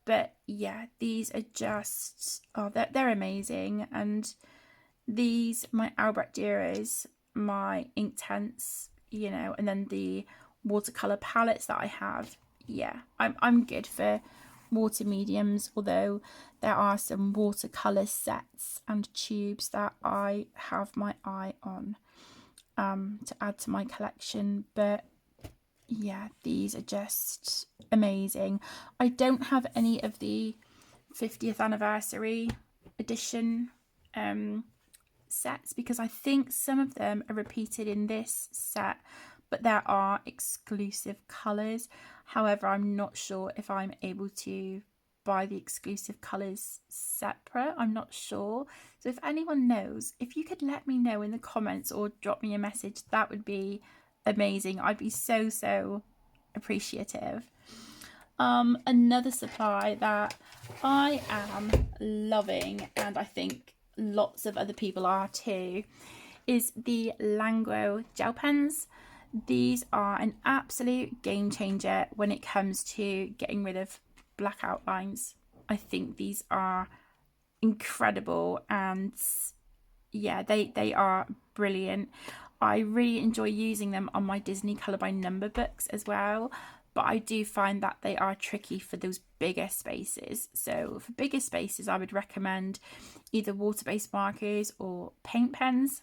But yeah, these are just, oh, they're amazing. And these, my Albrecht Dürers, my Inktense, you know, and then the watercolor palettes that I have. Yeah, I'm good for water mediums, although there are some watercolor sets and tubes that I have my eye on to add to my collection. But yeah, these are just amazing. I don't have any of the 50th anniversary edition sets, because I think some of them are repeated in this set, but there are exclusive colours. However, I'm not sure if I'm able to buy the exclusive colours separate. I'm not sure. So if anyone knows, if you could let me know in the comments or drop me a message, that would be amazing. I'd be so appreciative. Another supply that I am loving, and I think lots of other people are too, is the Langer gel pens. These are an absolute game changer when it comes to getting rid of black outlines. I think these are incredible, and yeah, they are brilliant. I really enjoy using them on my Disney Colour by Number books as well, but I do find that they are tricky for those bigger spaces. So for bigger spaces, I would recommend either water-based markers or paint pens.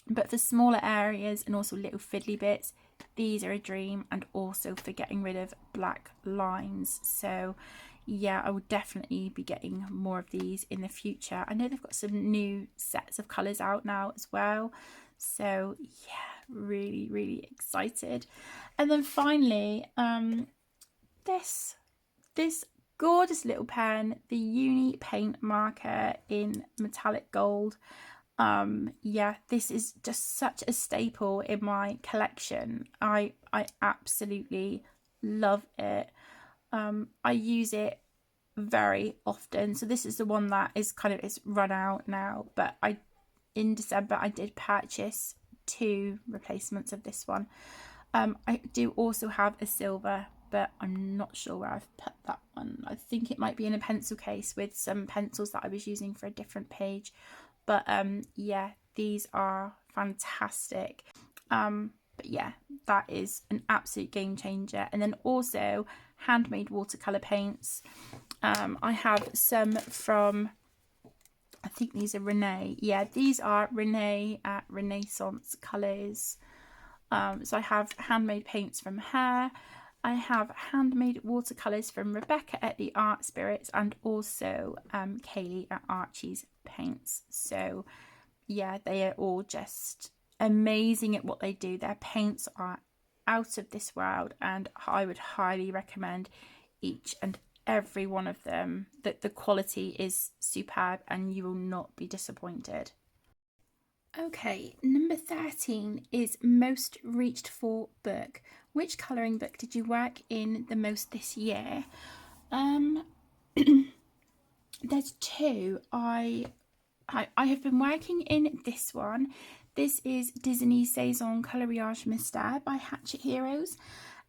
But for smaller areas and also little fiddly bits, these are a dream, and also for getting rid of black lines. So yeah, I will definitely be getting more of these in the future. I know they've got some new sets of colours out now as well. So yeah, really excited. And then finally, this gorgeous little pen, the Uni Paint Marker in metallic gold. Yeah, this is just such a staple in my collection. I absolutely love it. I use it very often. So this is the one that is it's run out now, but in December I did purchase 2 replacements of this one. I do also have a silver, but I'm not sure where I've put that one. I think it might be in a pencil case with some pencils that I was using for a different page. But yeah, these are fantastic. But yeah, that is an absolute game changer. And then also handmade watercolor paints. I have some from, I think these are Renee. Yeah, these are Renee at Renaissance Colors. So I have handmade paints from her. I have handmade watercolours from Rebecca at the Art Spirits, and also Kaylee at Archie's Paints. So yeah, they are all just amazing at what they do. Their paints are out of this world, and I would highly recommend each and every one of them. That the quality is superb and you will not be disappointed. Okay, number 13 is most reached for book. Which colouring book did you work in the most this year? There's two. I have been working in this one. This is Disney Saison Coloriage Mystère by Hatchet Heroes.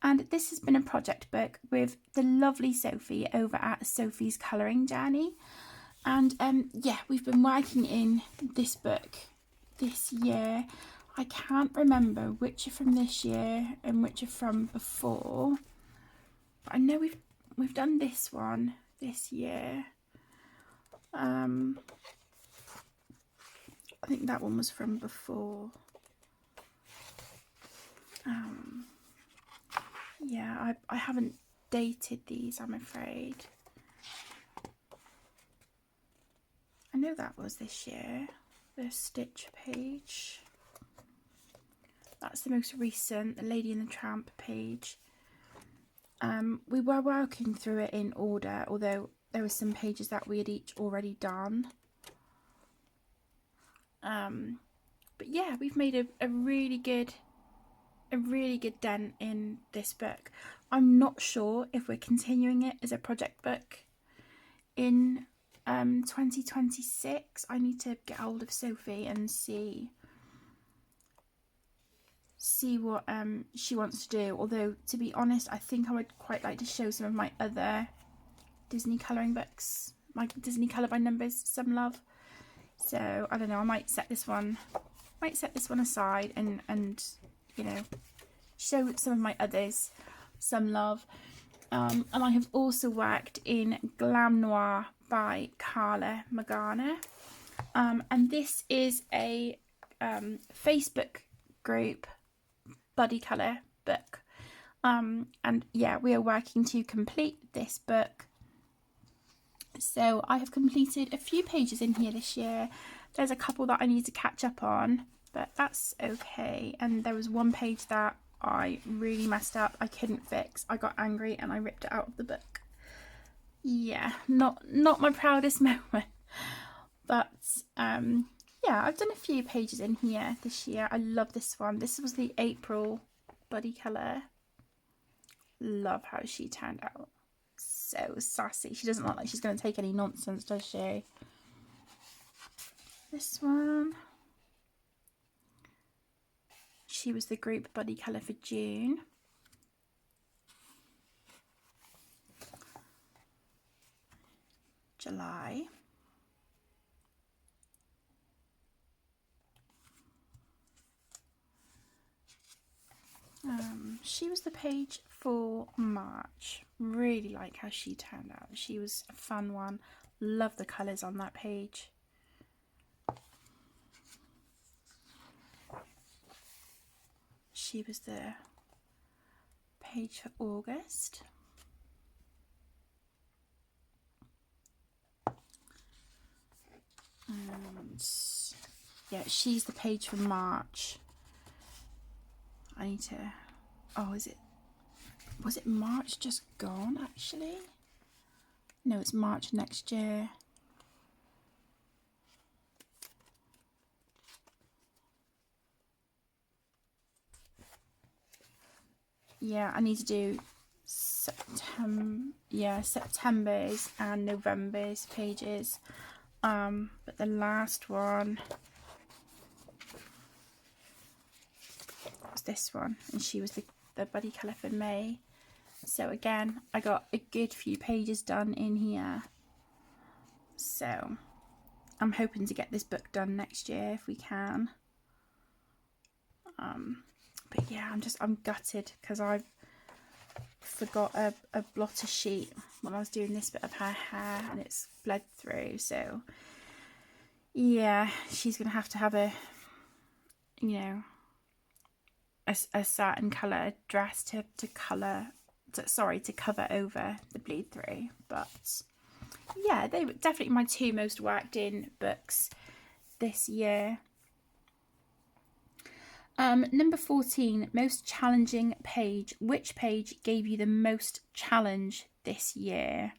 And this has been a project book with the lovely Sophie over at Sophie's Colouring Journey. And yeah, we've been working in this book this year. I can't remember which are from this year and which are from before, but I know we've done this one this year. I think that one was from before. Yeah, I haven't dated these, I'm afraid. I know that was this year. The Stitch page. That's the most recent, the Lady and the Tramp page. We were working through it in order, although there were some pages that we had each already done. But yeah, we've made a really good dent in this book. I'm not sure if we're continuing it as a project book in 2026. I need to get hold of Sophie and see what she wants to do. Although, to be honest, I think I would quite like to show some of my other Disney colouring books, my Disney Colour by Numbers, some love. So I don't know, I might set this one aside and you know, show some of my others some love. And I have also worked in Glam Noir by Carla Magana. And this is a Facebook group buddy colour book. And yeah, we are working to complete this book. So I have completed a few pages in here this year. There's a couple that I need to catch up on, but that's okay. And there was one page that I really messed up. I couldn't fix. I got angry and I ripped it out of the book. Yeah, not my proudest moment. But yeah, I've done a few pages in here this year. I love this one. This was the April buddy colour. Love how she turned out. So sassy. She doesn't look like she's going to take any nonsense, does she? This one. She was the group buddy colour for June. July. She was the page for March. Really like how she turned out. She was a fun one. Love the colours on that page. She was the page for August. And yeah, she's the page for March. I need to... Oh, was it March just gone, actually? No, it's March next year. Yeah, I need to do September's and November's pages. But the last one was this one, and she was the buddy colour for May. So again, I got a good few pages done in here. So I'm hoping to get this book done next year if we can. But yeah, I'm gutted because I forgot a blotter sheet when I was doing this bit of her hair and it's bled through. So yeah, she's gonna have to have a, you know, a certain colour dress to cover over the bleed through. But yeah, they were definitely my two most worked in books this year. Number 14, most challenging page. Which page gave you the most challenge this year?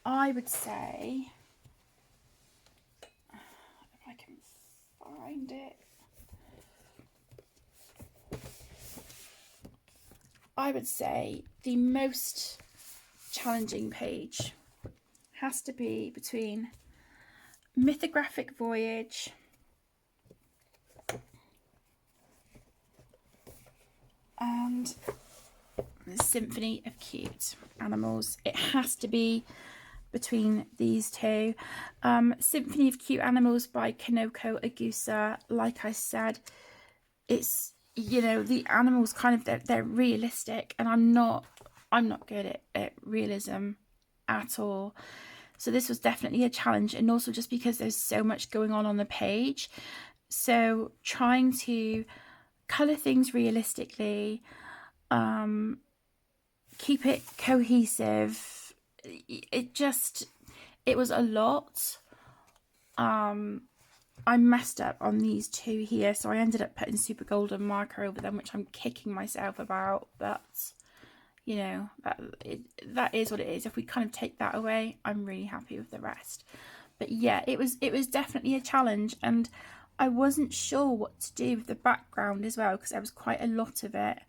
I would say, if I can find it, I would say the most challenging page has to be between Mythographic Voyage and the Symphony of Cute Animals. It has to be between these two. Symphony of Cute Animals by Kanoko Agusa. Like I said, it's, you know, the animals kind of, they're realistic, and I'm not good at realism at all. So this was definitely a challenge, and also just because there's so much going on the page. So trying to colour things realistically, keep it cohesive, it was a lot. I messed up on these two here, so I ended up putting super golden marker over them, which I'm kicking myself about, but you know, that is what it is. If we kind of take that away, I'm really happy with the rest. But yeah, it was definitely a challenge, and I wasn't sure what to do with the background as well, because there was quite a lot of it.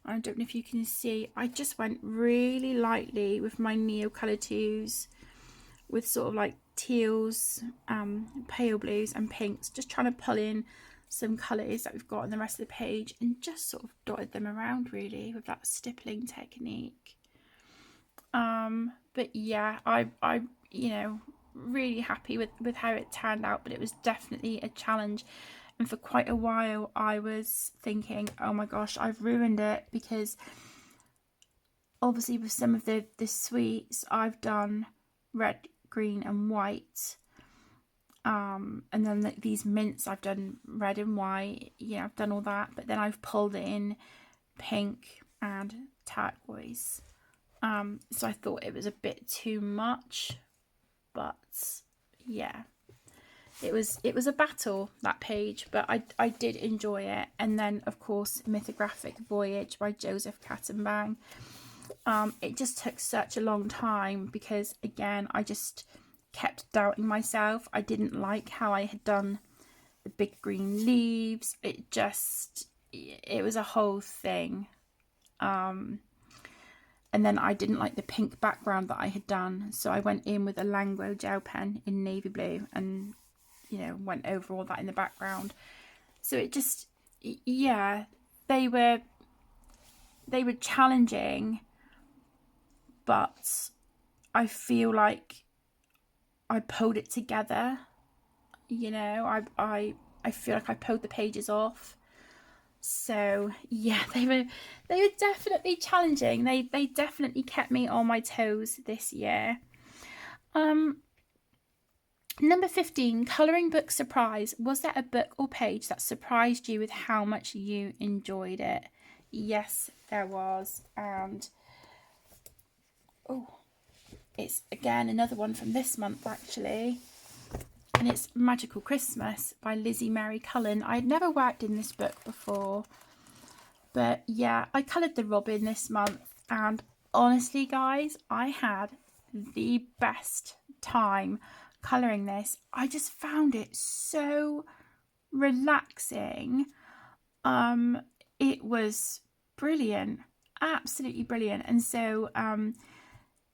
I don't know if you can see, I just went really lightly with my Neocolor 2s, with sort of like teals, pale blues and pinks, just trying to pull in some colours that we've got on the rest of the page, and just sort of dotted them around really with that stippling technique. But yeah, I you know, really happy with how it turned out, but it was definitely a challenge. And for quite a while I was thinking, oh my gosh, I've ruined it, because obviously with some of the sweets I've done red, green and white, and then these mints I've done red and white, yeah, I've done all that, but then I've pulled in pink and turquoise. So I thought it was a bit too much, but yeah, it was a battle, that page, but I did enjoy it. And then of course Mythographic Voyage by Joseph Kattenbang. It just took such a long time, because again I just kept doubting myself. I didn't like how I had done the big green leaves. It was a whole thing. And then I didn't like the pink background that I had done, so I went in with a Languo gel pen in navy blue and, you know, went over all that in the background. So it just, yeah, they were challenging, but I feel like I pulled it together. You know, I feel like I pulled the pages off. So yeah, they were definitely challenging. They definitely kept me on my toes this year. Number 15, colouring book surprise. Was there a book or page that surprised you with how much you enjoyed it? Yes, there was. And oh, it's again another one from this month actually, and it's Magical Christmas by Lizzie Mary Cullen. I had never worked in this book before, but yeah, I coloured the Robin this month, and honestly guys, I had the best time colouring this. I just found it so relaxing. It was brilliant, absolutely brilliant. And so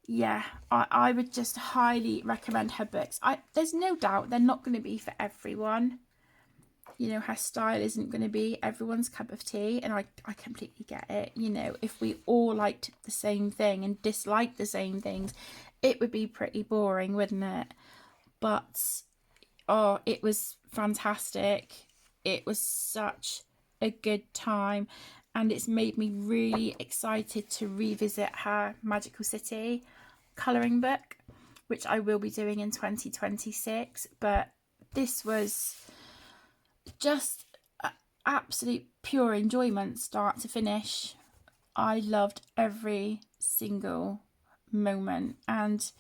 yeah, I would just highly recommend her books. There's no doubt they're not going to be for everyone. You know, her style isn't going to be everyone's cup of tea, and I completely get it. You know, if we all liked the same thing and disliked the same things, it would be pretty boring, wouldn't it? But oh, it was fantastic. It was such a good time, and it's made me really excited to revisit her Magical City colouring book, which I will be doing in 2026. But this was just absolute pure enjoyment, start to finish. I loved every single moment, and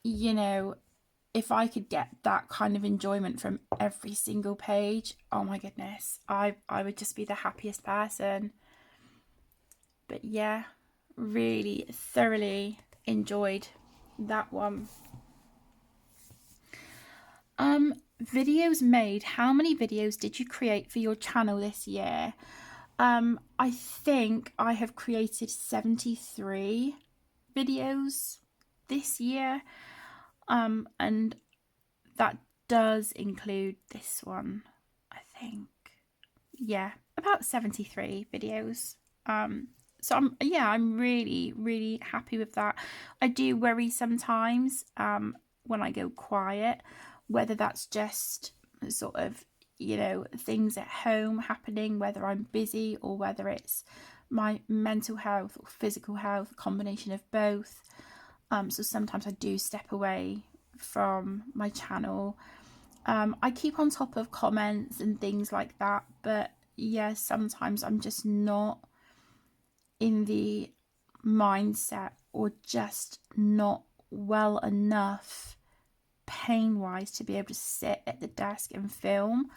you know, if I could get that kind of enjoyment from every single page, oh my goodness, I would just be the happiest person. But yeah, really thoroughly enjoyed that one. Videos made. How many videos did you create for your channel this year? I think I have created 73 videos this year. And that does include this one, I think. Yeah, about 73 videos. So I'm really happy with that. I do worry sometimes when I go quiet, whether that's just sort of, you know, things at home happening, whether I'm busy or whether it's my mental health or physical health, a combination of both. So sometimes I do step away from my channel. I keep on top of comments and things like that, but yeah, sometimes I'm just not in the mindset or just not well enough pain wise to be able to sit at the desk and film.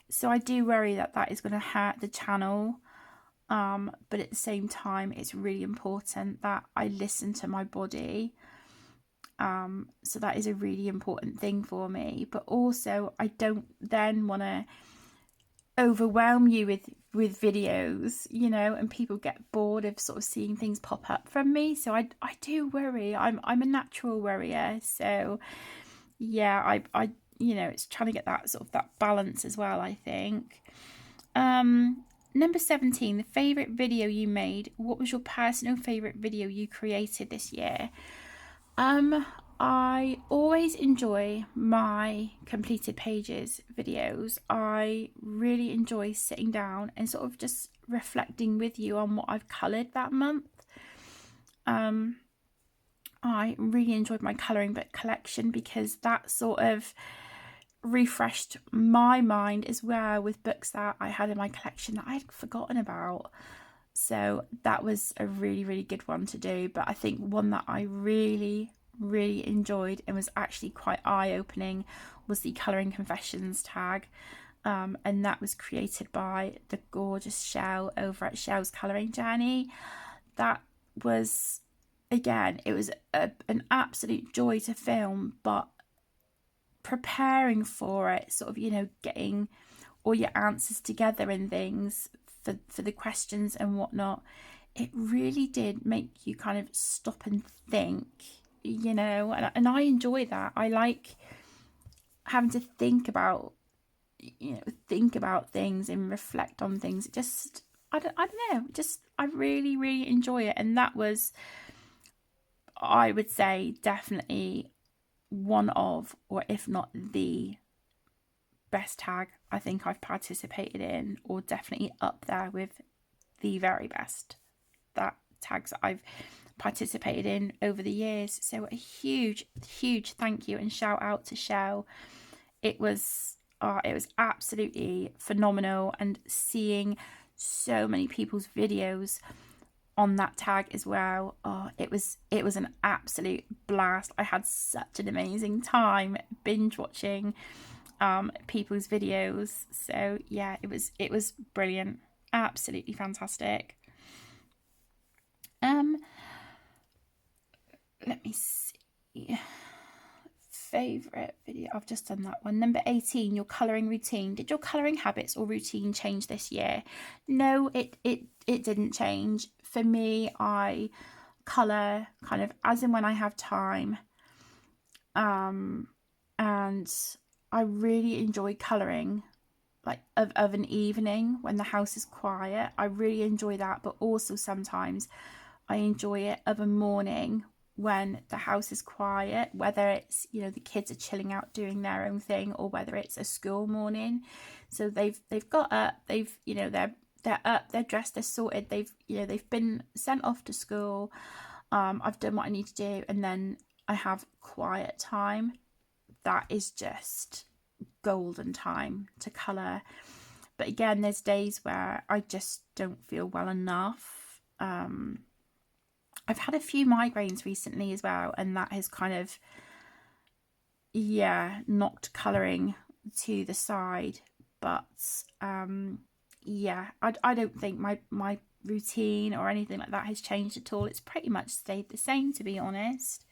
So I do worry that that is going to hurt the channel. But at the same time, it's really important that I listen to my body. So that is a really important thing for me. But also, I don't then want to overwhelm you with videos, you know, and people get bored of sort of seeing things pop up from me. So I do worry. I'm a natural worrier. So yeah, I you know, it's trying to get that sort of that balance as well, I think. Number 17, the favourite video you made. What was your personal favourite video you created this year? I always enjoy my completed pages videos. I really enjoy sitting down and sort of just reflecting with you on what I've coloured that month. I really enjoyed my colouring book collection because that sort of refreshed my mind as well with books that I had in my collection that I had forgotten about. So that was a really good one to do. But I think one that I really enjoyed and was actually quite eye-opening was the Colouring Confessions tag. And that was created by the gorgeous Shell over at Shell's Colouring Journey. That was, again, it was an absolute joy to film, but preparing for it, sort of, you know, getting all your answers together and things for the questions and whatnot, it really did make you kind of stop and think, you know, and I enjoy that. I like having to think about, you know, think about things and reflect on things. It just, I don't know, just I really enjoy it. And that was, I would say, definitely one of, or if not the best tag I think I've participated in, or definitely up there with the very best that tags that I've participated in over the years. So a huge thank you and shout out to Shell. It was absolutely phenomenal, and seeing so many people's videos on that tag as well. It was an absolute blast. I had such an amazing time binge watching people's videos. So yeah, it was brilliant, absolutely fantastic. Let me see. Favorite video, I've just done that one. Number 18, your colouring routine. Did your colouring habits or routine change this year? No, it didn't change. For me, I colour kind of as and when I have time. And I really enjoy colouring like of an evening when the house is quiet. I really enjoy that, but also sometimes I enjoy it of a morning when the house is quiet, whether it's, you know, the kids are chilling out doing their own thing, or whether it's a school morning. So they've got up, they've, you know, they're up, they're dressed, they're sorted, they've been sent off to school. I've done what I need to do, and then I have quiet time. That is just golden time to colour. But again, there's days where I just don't feel well enough. I've had a few migraines recently as well, and that has kind of, yeah, knocked colouring to the side. But yeah, I don't think my routine or anything like that has changed at all. It's pretty much stayed the same, to be honest.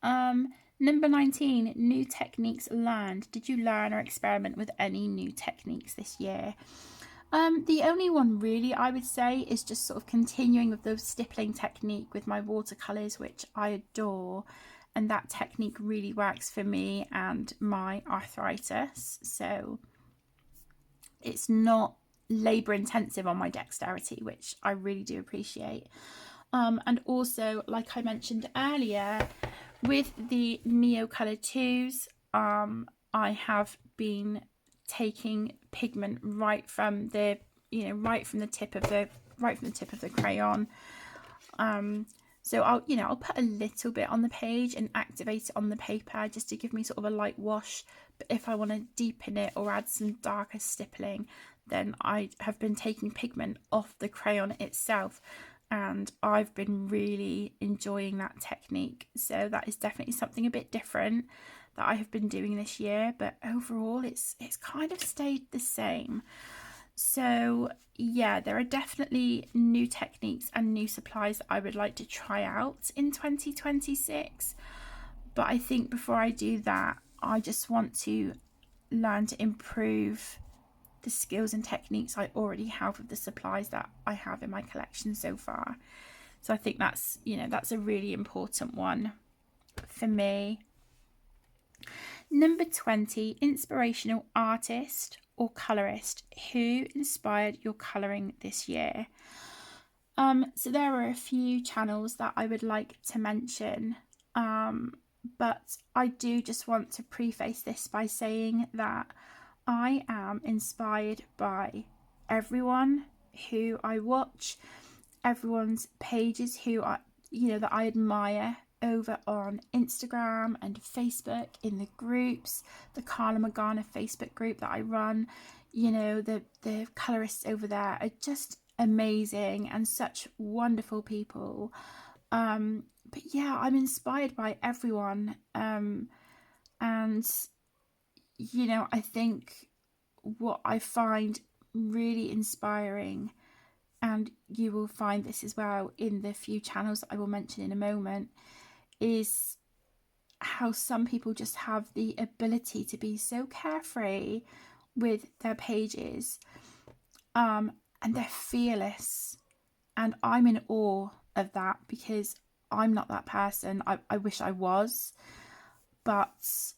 Number 19, new techniques learned. Did you learn or experiment with any new techniques this year? The only one really I would say is just sort of continuing with the stippling technique with my watercolours, which I adore. And that technique really works for me and my arthritis. So it's not labour intensive on my dexterity, which I really do appreciate. And also, like I mentioned earlier, with the Neocolor 2s, I have been taking pigment right from the tip of the crayon. So I'll put a little bit on the page and activate it on the paper just to give me sort of a light wash. But if I want to deepen it or add some darker stippling, then I have been taking pigment off the crayon itself, and I've been really enjoying that technique. So that is definitely something a bit different that I have been doing this year, but overall it's kind of stayed the same. So yeah, there are definitely new techniques and new supplies that I would like to try out in 2026. But I think before I do that, I just want to learn to improve the skills and techniques I already have with the supplies that I have in my collection so far. So I think that's a really important one for me. Number 20, inspirational artist or colorist. Who inspired your colouring this year? So there are a few channels that I would like to mention, but I do just want to preface this by saying that I am inspired by everyone who I watch, everyone's pages that I admire over on Instagram and Facebook, in the groups, the Carla Magana Facebook group that I run. The colorists over there are just amazing and such wonderful people. But yeah, I'm inspired by everyone. And I think what I find really inspiring, and you will find this as well in the few channels that I will mention in a moment, is how some people just have the ability to be so carefree with their pages, and they're fearless, and I'm in awe of that because I'm not that person. I wish I was, but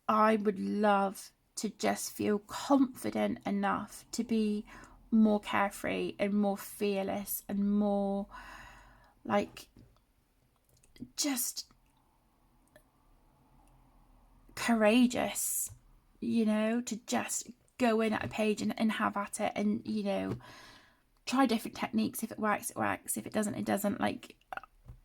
I would love to just feel confident enough to be more carefree and more fearless and more like just courageous, to just go in at a page and have at it, and try different techniques. If it works, it works. If it doesn't, it doesn't. Like,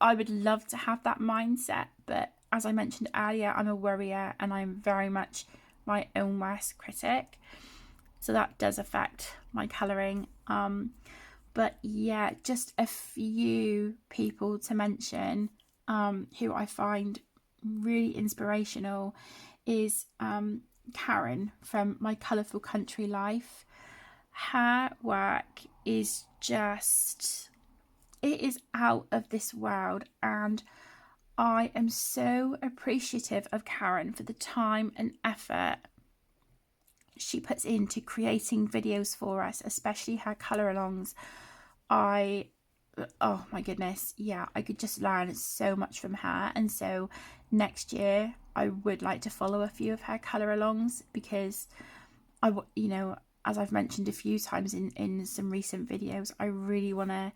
I would love to have that mindset, but as I mentioned earlier, I'm a worrier and I'm very much my own worst critic, so that does affect my colouring. But yeah, just a few people to mention who I find really inspirational is Karen from My Colourful Country Life. Her work is just, it is out of this world, and I am so appreciative of Karen for the time and effort she puts into creating videos for us, especially her colour alongs. Oh my goodness, yeah, I could just learn so much from her. And so next year I would like to follow a few of her colour alongs, because as I've mentioned a few times in some recent videos, I really want to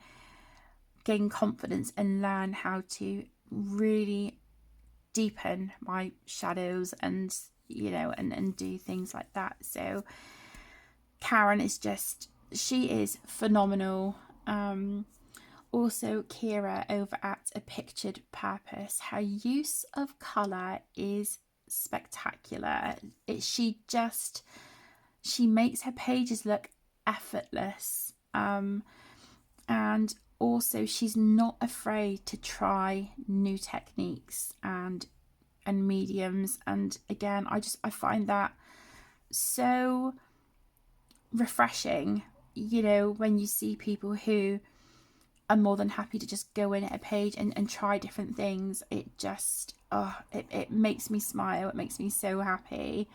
gain confidence and learn how to really deepen my shadows and and do things like that. So Karen is she is phenomenal. Also Kira over at A Pictured Purpose, her use of colour is spectacular. She makes her pages look effortless, and also she's not afraid to try new techniques and mediums. And again, I find that so refreshing, when you see people who are more than happy to just go in at a page and try different things. It just it makes me smile. It makes me so happy.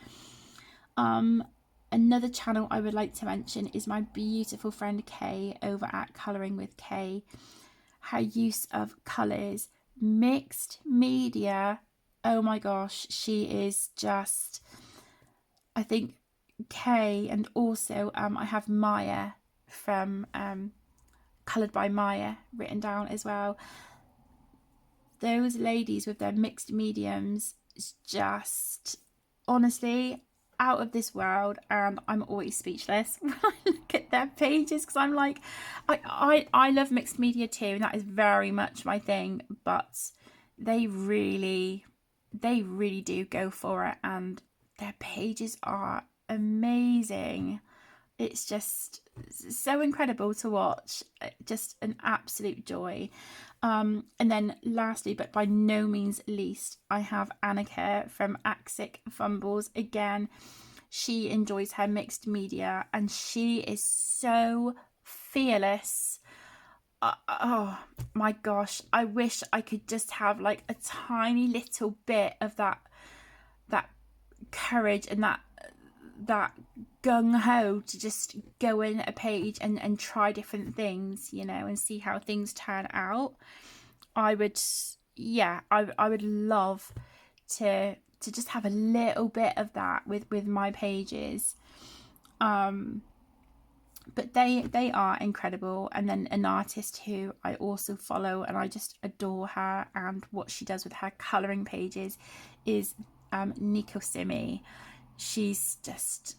Another channel I would like to mention is my beautiful friend Kay over at Colouring with Kay. Her use of colours, mixed media, oh my gosh, she is just, I think Kay, and also I have Maya from Coloured by Maya written down as well. Those ladies with their mixed mediums is just, honestly, out of this world, and I'm always speechless when I look at their pages, because I'm like, I love mixed media too, and that is very much my thing, but they really do go for it, and their pages are amazing. It's just so incredible to watch, just an absolute joy. And then lastly, but by no means least, I have Annika from Axic Fumbles. Again, she enjoys her mixed media, and she is so fearless. Oh my gosh, I wish I could just have like a tiny little bit of that courage and that gung-ho to just go in a page and try different things, you know, and see how things turn out. I would love to just have a little bit of that with my pages. But they are incredible. And then an artist who I also follow and I just adore her and what she does with her colouring pages is Nico Simi. She's just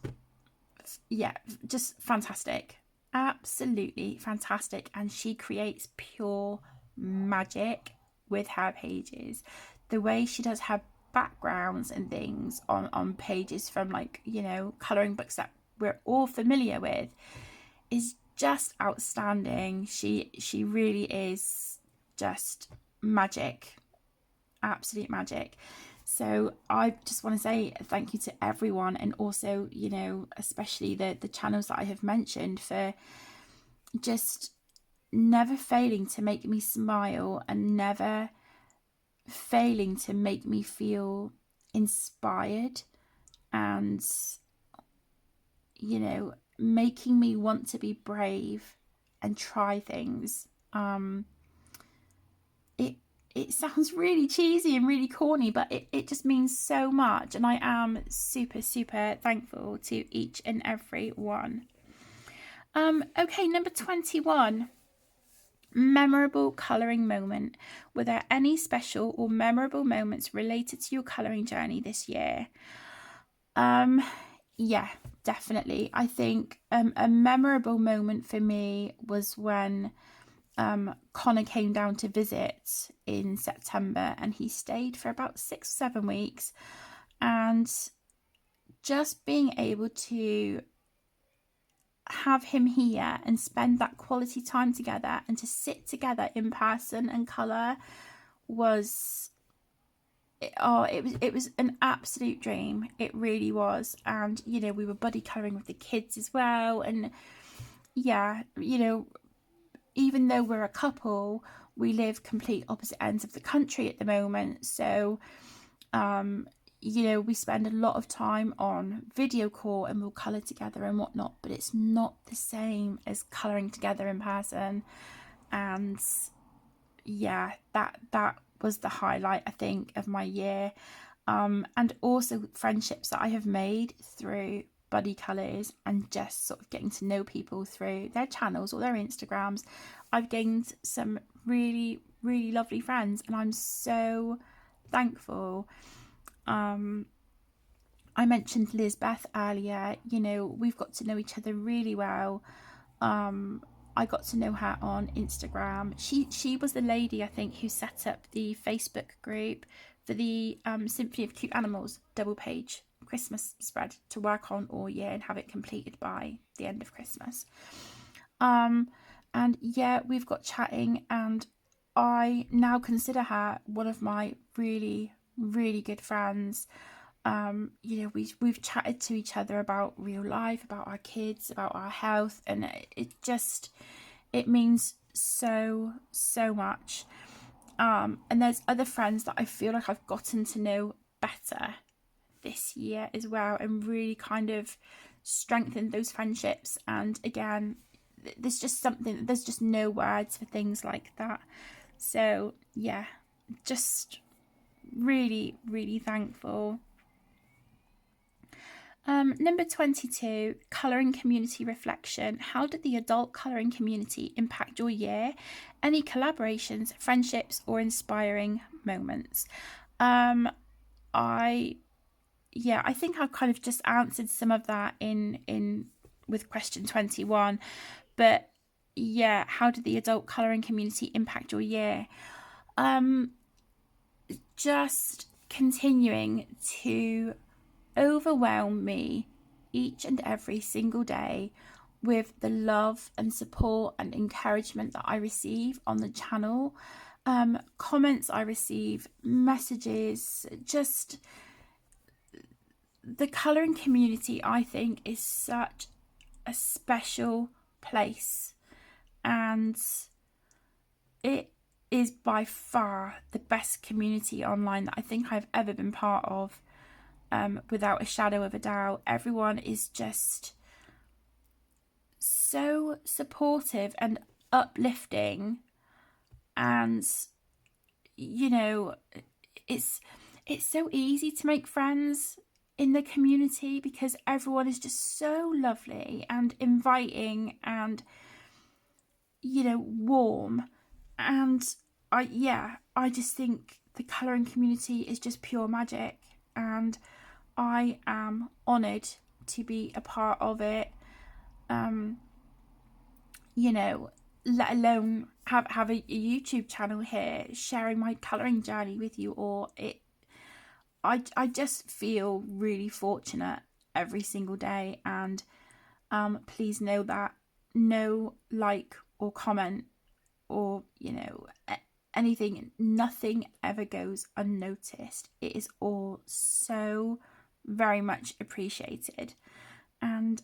fantastic, absolutely fantastic, and she creates pure magic with her pages. The way she does her backgrounds and things on pages from, like, you know, colouring books that we're all familiar with is just outstanding. She really is just magic, absolute magic. So I just want to say thank you to everyone, and also, you know, especially the channels that I have mentioned, for just never failing to make me smile and never failing to make me feel inspired, and, you know, making me want to be brave and try things. It sounds really cheesy and really corny, but it just means so much, and I am super thankful to each and every one. Okay, number 21. Memorable colouring moment. Were there any special or memorable moments related to your colouring journey this year? Yeah, definitely. I think a memorable moment for me was when Connor came down to visit in September, and he stayed for about 6-7 weeks, and just being able to have him here and spend that quality time together and to sit together in person and colour was it was an absolute dream. It really was. And, you know, we were buddy colouring with the kids as well, and yeah, you know, even though we're a couple, we live complete opposite ends of the country at the moment. So, you know, we spend a lot of time on video call and we'll colour together and whatnot, but it's not the same as colouring together in person. And yeah, that was the highlight, I think, of my year. And also friendships that I have made through buddy colours and just sort of getting to know people through their channels or their Instagrams. I've gained some really lovely friends, and I'm so thankful. I mentioned Lizbeth earlier. You know, we've got to know each other really well. I got to know her on Instagram. She was the lady, I think, who set up the Facebook group for the Symphony of Cute Animals double page Christmas spread to work on all year and have it completed by the end of Christmas. And yeah, we've got chatting, and I now consider her one of my really good friends. You know, we've chatted to each other about real life, about our kids, about our health, and it means so much. And there's other friends that I feel like I've gotten to know better this year as well, and really kind of strengthened those friendships. And again, there's just no words for things like that. So yeah, just really, really thankful. Number 22, colouring community reflection. How did the adult colouring community impact your year? Any collaborations, friendships, or inspiring moments? I think I've kind of just answered some of that in with question 21. But yeah, how did the adult colouring community impact your year? Just continuing to overwhelm me each and every single day with the love and support and encouragement that I receive on the channel, comments I receive, messages. Just the colouring community, I think, is such a special place, and it is by far the best community online that I think I've ever been part of, without a shadow of a doubt. Everyone is just so supportive and uplifting, and you know, it's so easy to make friends in the community because everyone is just so lovely and inviting and, you know, warm. And I just think the colouring community is just pure magic, and I am honoured to be a part of it. You know, let alone have a YouTube channel here, sharing my colouring journey with you all. I just feel really fortunate every single day, and please know that no like or comment or, you know, anything, nothing ever goes unnoticed. It is all so very much appreciated. And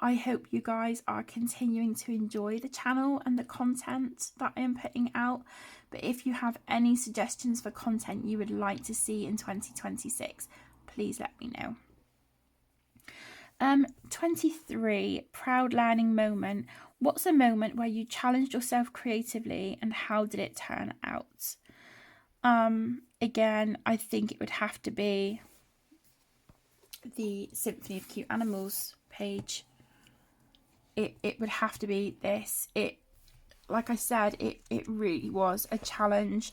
I hope you guys are continuing to enjoy the channel and the content that I am putting out. But if you have any suggestions for content you would like to see in 2026, please let me know. 23, proud learning moment. What's a moment where you challenged yourself creatively and how did it turn out? Again, I think it would have to be the Symphony of Cute Animals page. It would have to be this. Like I said, it really was a challenge.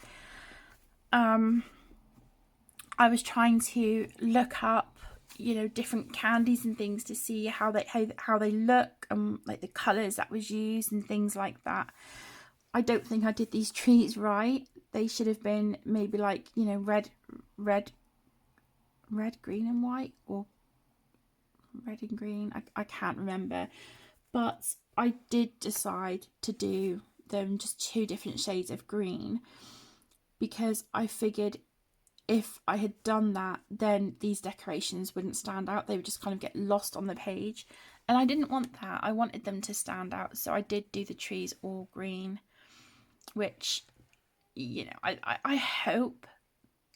I was trying to look up, you know, different candies and things to see how they look, and like the colours that was used and things like that. I don't think I did these trees right. They should have been maybe like, you know, red, green and white, or red and green. I can't remember, but I did decide to do them just 2 different shades of green, because I figured if I had done that, then these decorations wouldn't stand out. They would just kind of get lost on the page, and I didn't want that. I wanted them to stand out, so I did do the trees all green, which, you know, I hope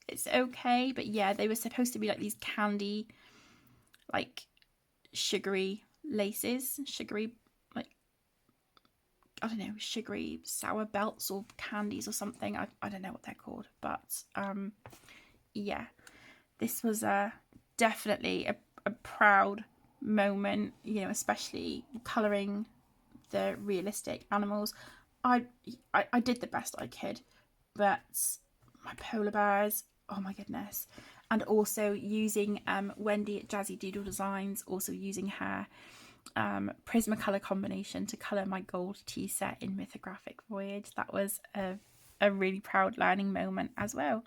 it's okay. But yeah, they were supposed to be like these candy, like sugary laces, sugary, like, I don't know, sugary sour belts or candies or something. I don't know what they're called, but yeah, this was definitely a proud moment, you know, especially colouring the realistic animals. I did the best I could, but my polar bears, oh my goodness. And also using Wendy at Jazzy Doodle Designs, also using her Prismacolor combination to colour my gold tea set in Mythographic Voyage. That was a really proud learning moment as well.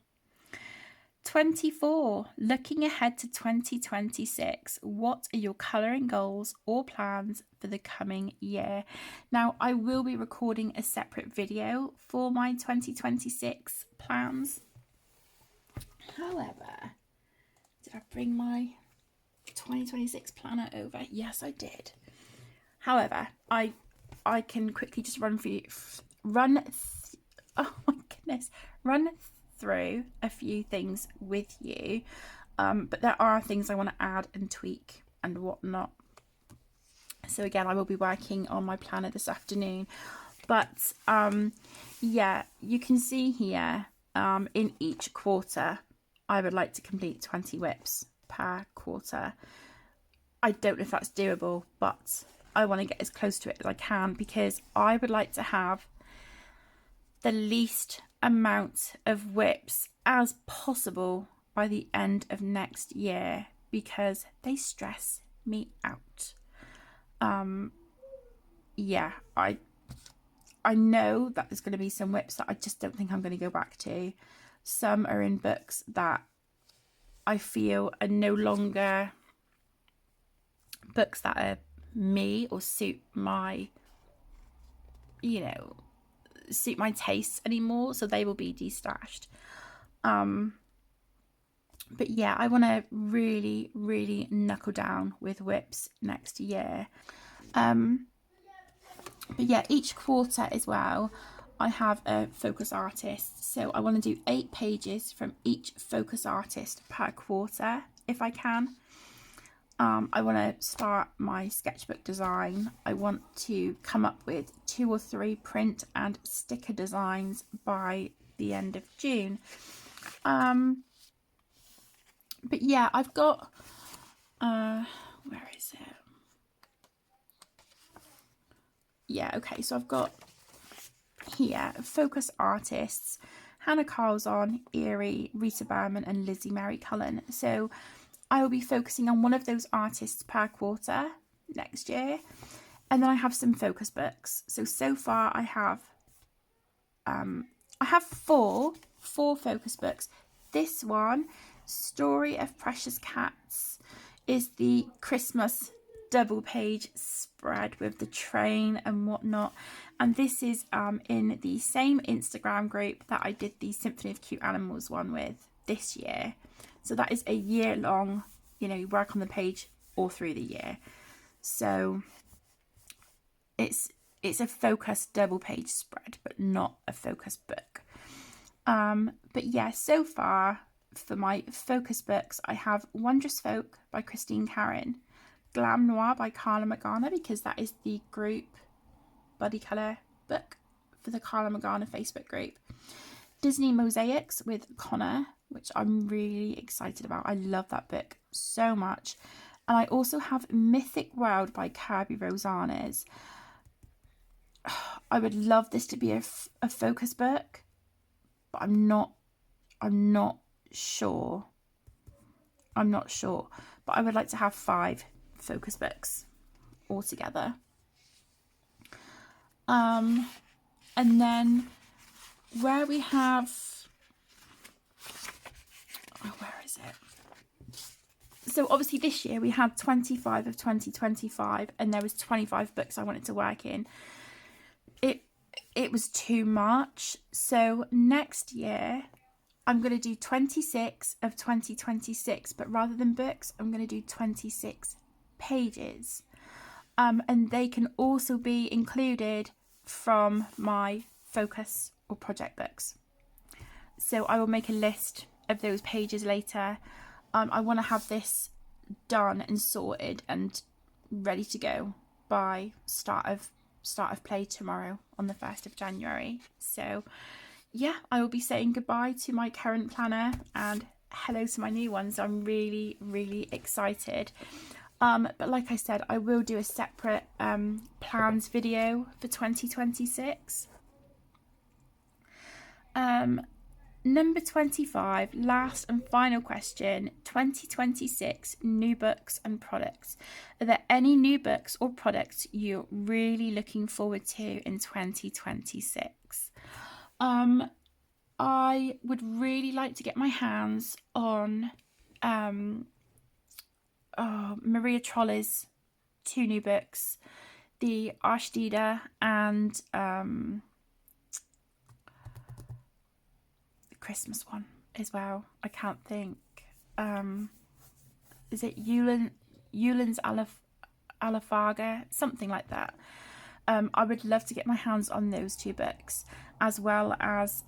24, looking ahead to 2026, what are your colouring goals or plans for the coming year? Now, I will be recording a separate video for my 2026 plans. However, did I bring my 2026 planner over? Yes, I did. However, I can quickly just run oh my goodness, run through a few things with you. But there are things I want to add and tweak and whatnot. So again, I will be working on my planner this afternoon. But yeah, you can see here in each quarter, I would like to complete 20 WIPs per quarter. I don't know if that's doable, but I want to get as close to it as I can, because I would like to have the least amount of WIPs as possible by the end of next year, because they stress me out. Yeah, I know that there's going to be some WIPs that I just don't think I'm going to go back to. Some are in books that I feel are no longer books that are me or suit my, suit my tastes anymore, so they will be destashed. But yeah, I want to really, really knuckle down with WIPs next year. But yeah, each quarter as well, I have a focus artist. So I want to do 8 pages from each focus artist per quarter, if I can. I want to start my sketchbook design. I want to come up with 2 or 3 print and sticker designs by the end of June. But yeah, I've got, where is it? Yeah, okay, so I've got here focus artists: Hannah Carlson, Erie, Rita Berman and Lizzie Mary Cullen. So I will be focusing on one of those artists per quarter next year. And then I have some focus books. So far I have four focus books. This one, Story of Precious Cats, is the Christmas double page spread with the train and whatnot, and this is in the same Instagram group that I did the Symphony of Cute Animals one with this year. So that is a year long, you work on the page all through the year. So it's a focus double page spread, but not a focus book. But yeah, so far for my focus books, I have Wondrous Folk by Christine Karen, Glam Noir by Carla Magana, because that is the group buddy colour book for the Carla Magana Facebook group, Disney Mosaics with Connor, which I'm really excited about. I love that book so much. And I also have Mythic World by Kirby Rosanes. I would love this to be a focus book, but I'm not sure. But I would like to have 5 focus books altogether. And then where we have, where is it? So obviously this year we had 25 of 2025, and there was 25 books I wanted to work in. It was too much. So next year I'm going to do 26 of 2026, but rather than books, I'm going to do 26 pages. And they can also be included from my focus or project books. So I will make a list of those pages later. I want to have this done and sorted and ready to go by start of play tomorrow on the 1st of January. So yeah, I will be saying goodbye to my current planner and hello to my new ones. I'm really, really excited. But like I said, I will do a separate plans video for 2026. Number 25, last and final question, 2026 new books and products. Are there any new books or products you're really looking forward to in 2026? I would really like to get my hands on Maria Troller's 2 new books, the Ashdida and the Christmas one as well. I can't think. Is it Yulen's Alafaga? Something like that. I would love to get my hands on those 2 books, as well as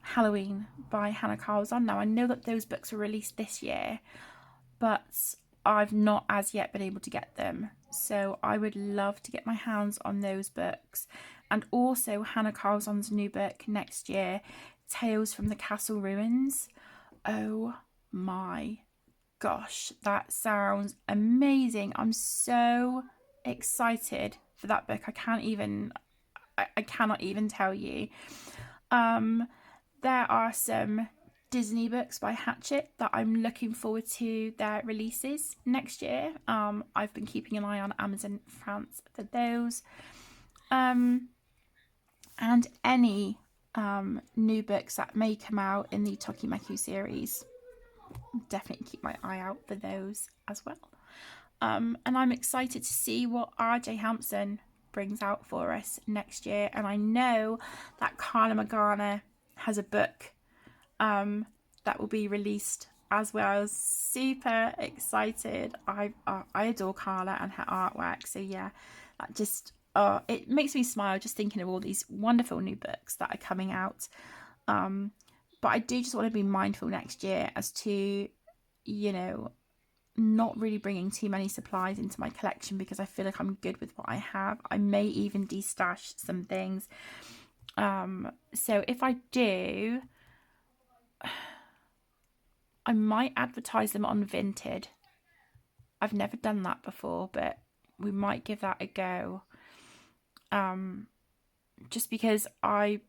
Halloween by Hannah Carlzon. Now I know that those books were released this year, but I've not as yet been able to get them. So I would love to get my hands on those books. And also Hannah Carlzon's new book next year, Tales from the Castle Ruins. Oh my gosh, that sounds amazing. I'm so excited for that book. I cannot even tell you. There are some Disney books by Hachette that I'm looking forward to their releases next year. I've been keeping an eye on Amazon France for those. And any new books that may come out in the Tokimeki series. Definitely keep my eye out for those as well. And I'm excited to see what RJ Hampson brings out for us next year. And I know that Carla Magana has a book that will be released as well. Super excited. I adore Carla and her artwork. So yeah, that just it makes me smile just thinking of all these wonderful new books that are coming out. But I do just want to be mindful next year as to, you know, not really bringing too many supplies into my collection, because I feel like I'm good with what I have. I may even destash some things. So if I do, I might advertise them on Vinted. I've never done that before, but we might give that a go. Just because I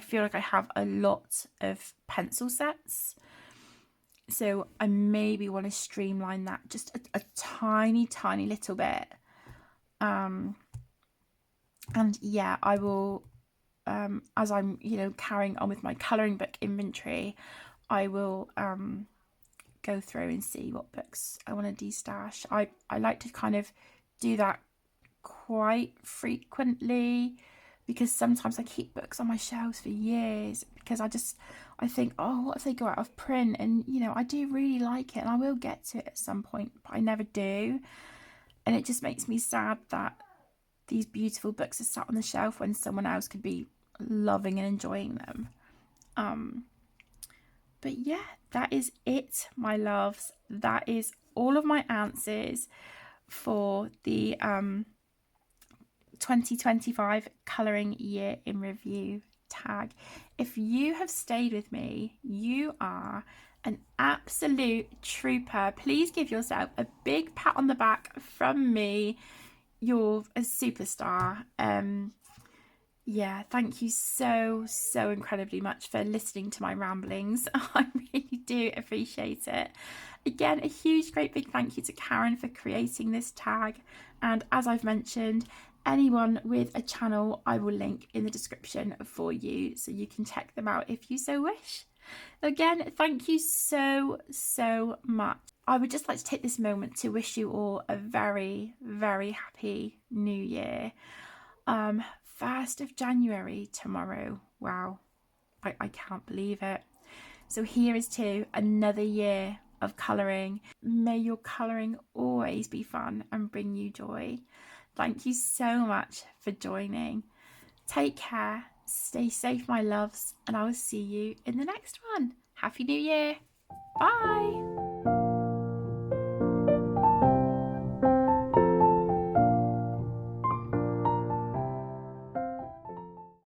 feel like I have a lot of pencil sets. So I maybe want to streamline that just a tiny little bit. And yeah, I will, as I'm, carrying on with my colouring book inventory, I will go through and see what books I want to destash. I like to kind of do that quite frequently, because sometimes I keep books on my shelves for years because I think, oh, what if they go out of print? And, I do really like it and I will get to it at some point, but I never do. And it just makes me sad that these beautiful books are sat on the shelf when someone else could be loving and enjoying them. But yeah, that is it, my loves. That is all of my answers for the 2025 Colouring Year in Review tag. If you have stayed with me, you are an absolute trooper. Please give yourself a big pat on the back from me. You're a superstar. Yeah, thank you so incredibly much for listening to my ramblings. I really do appreciate it. Again, a huge, great big thank you to Karen for creating this tag. And as I've mentioned, anyone with a channel I will link in the description for you, so you can check them out if you so wish. Again, thank you so much. I would just like to take this moment to wish you all a very happy new year. 1st of January tomorrow. Wow, I can't believe it. So here is to another year of colouring. May your colouring always be fun and bring you joy. Thank you so much for joining. Take care, stay safe, my loves, and I will see you in the next one. Happy New Year. Bye.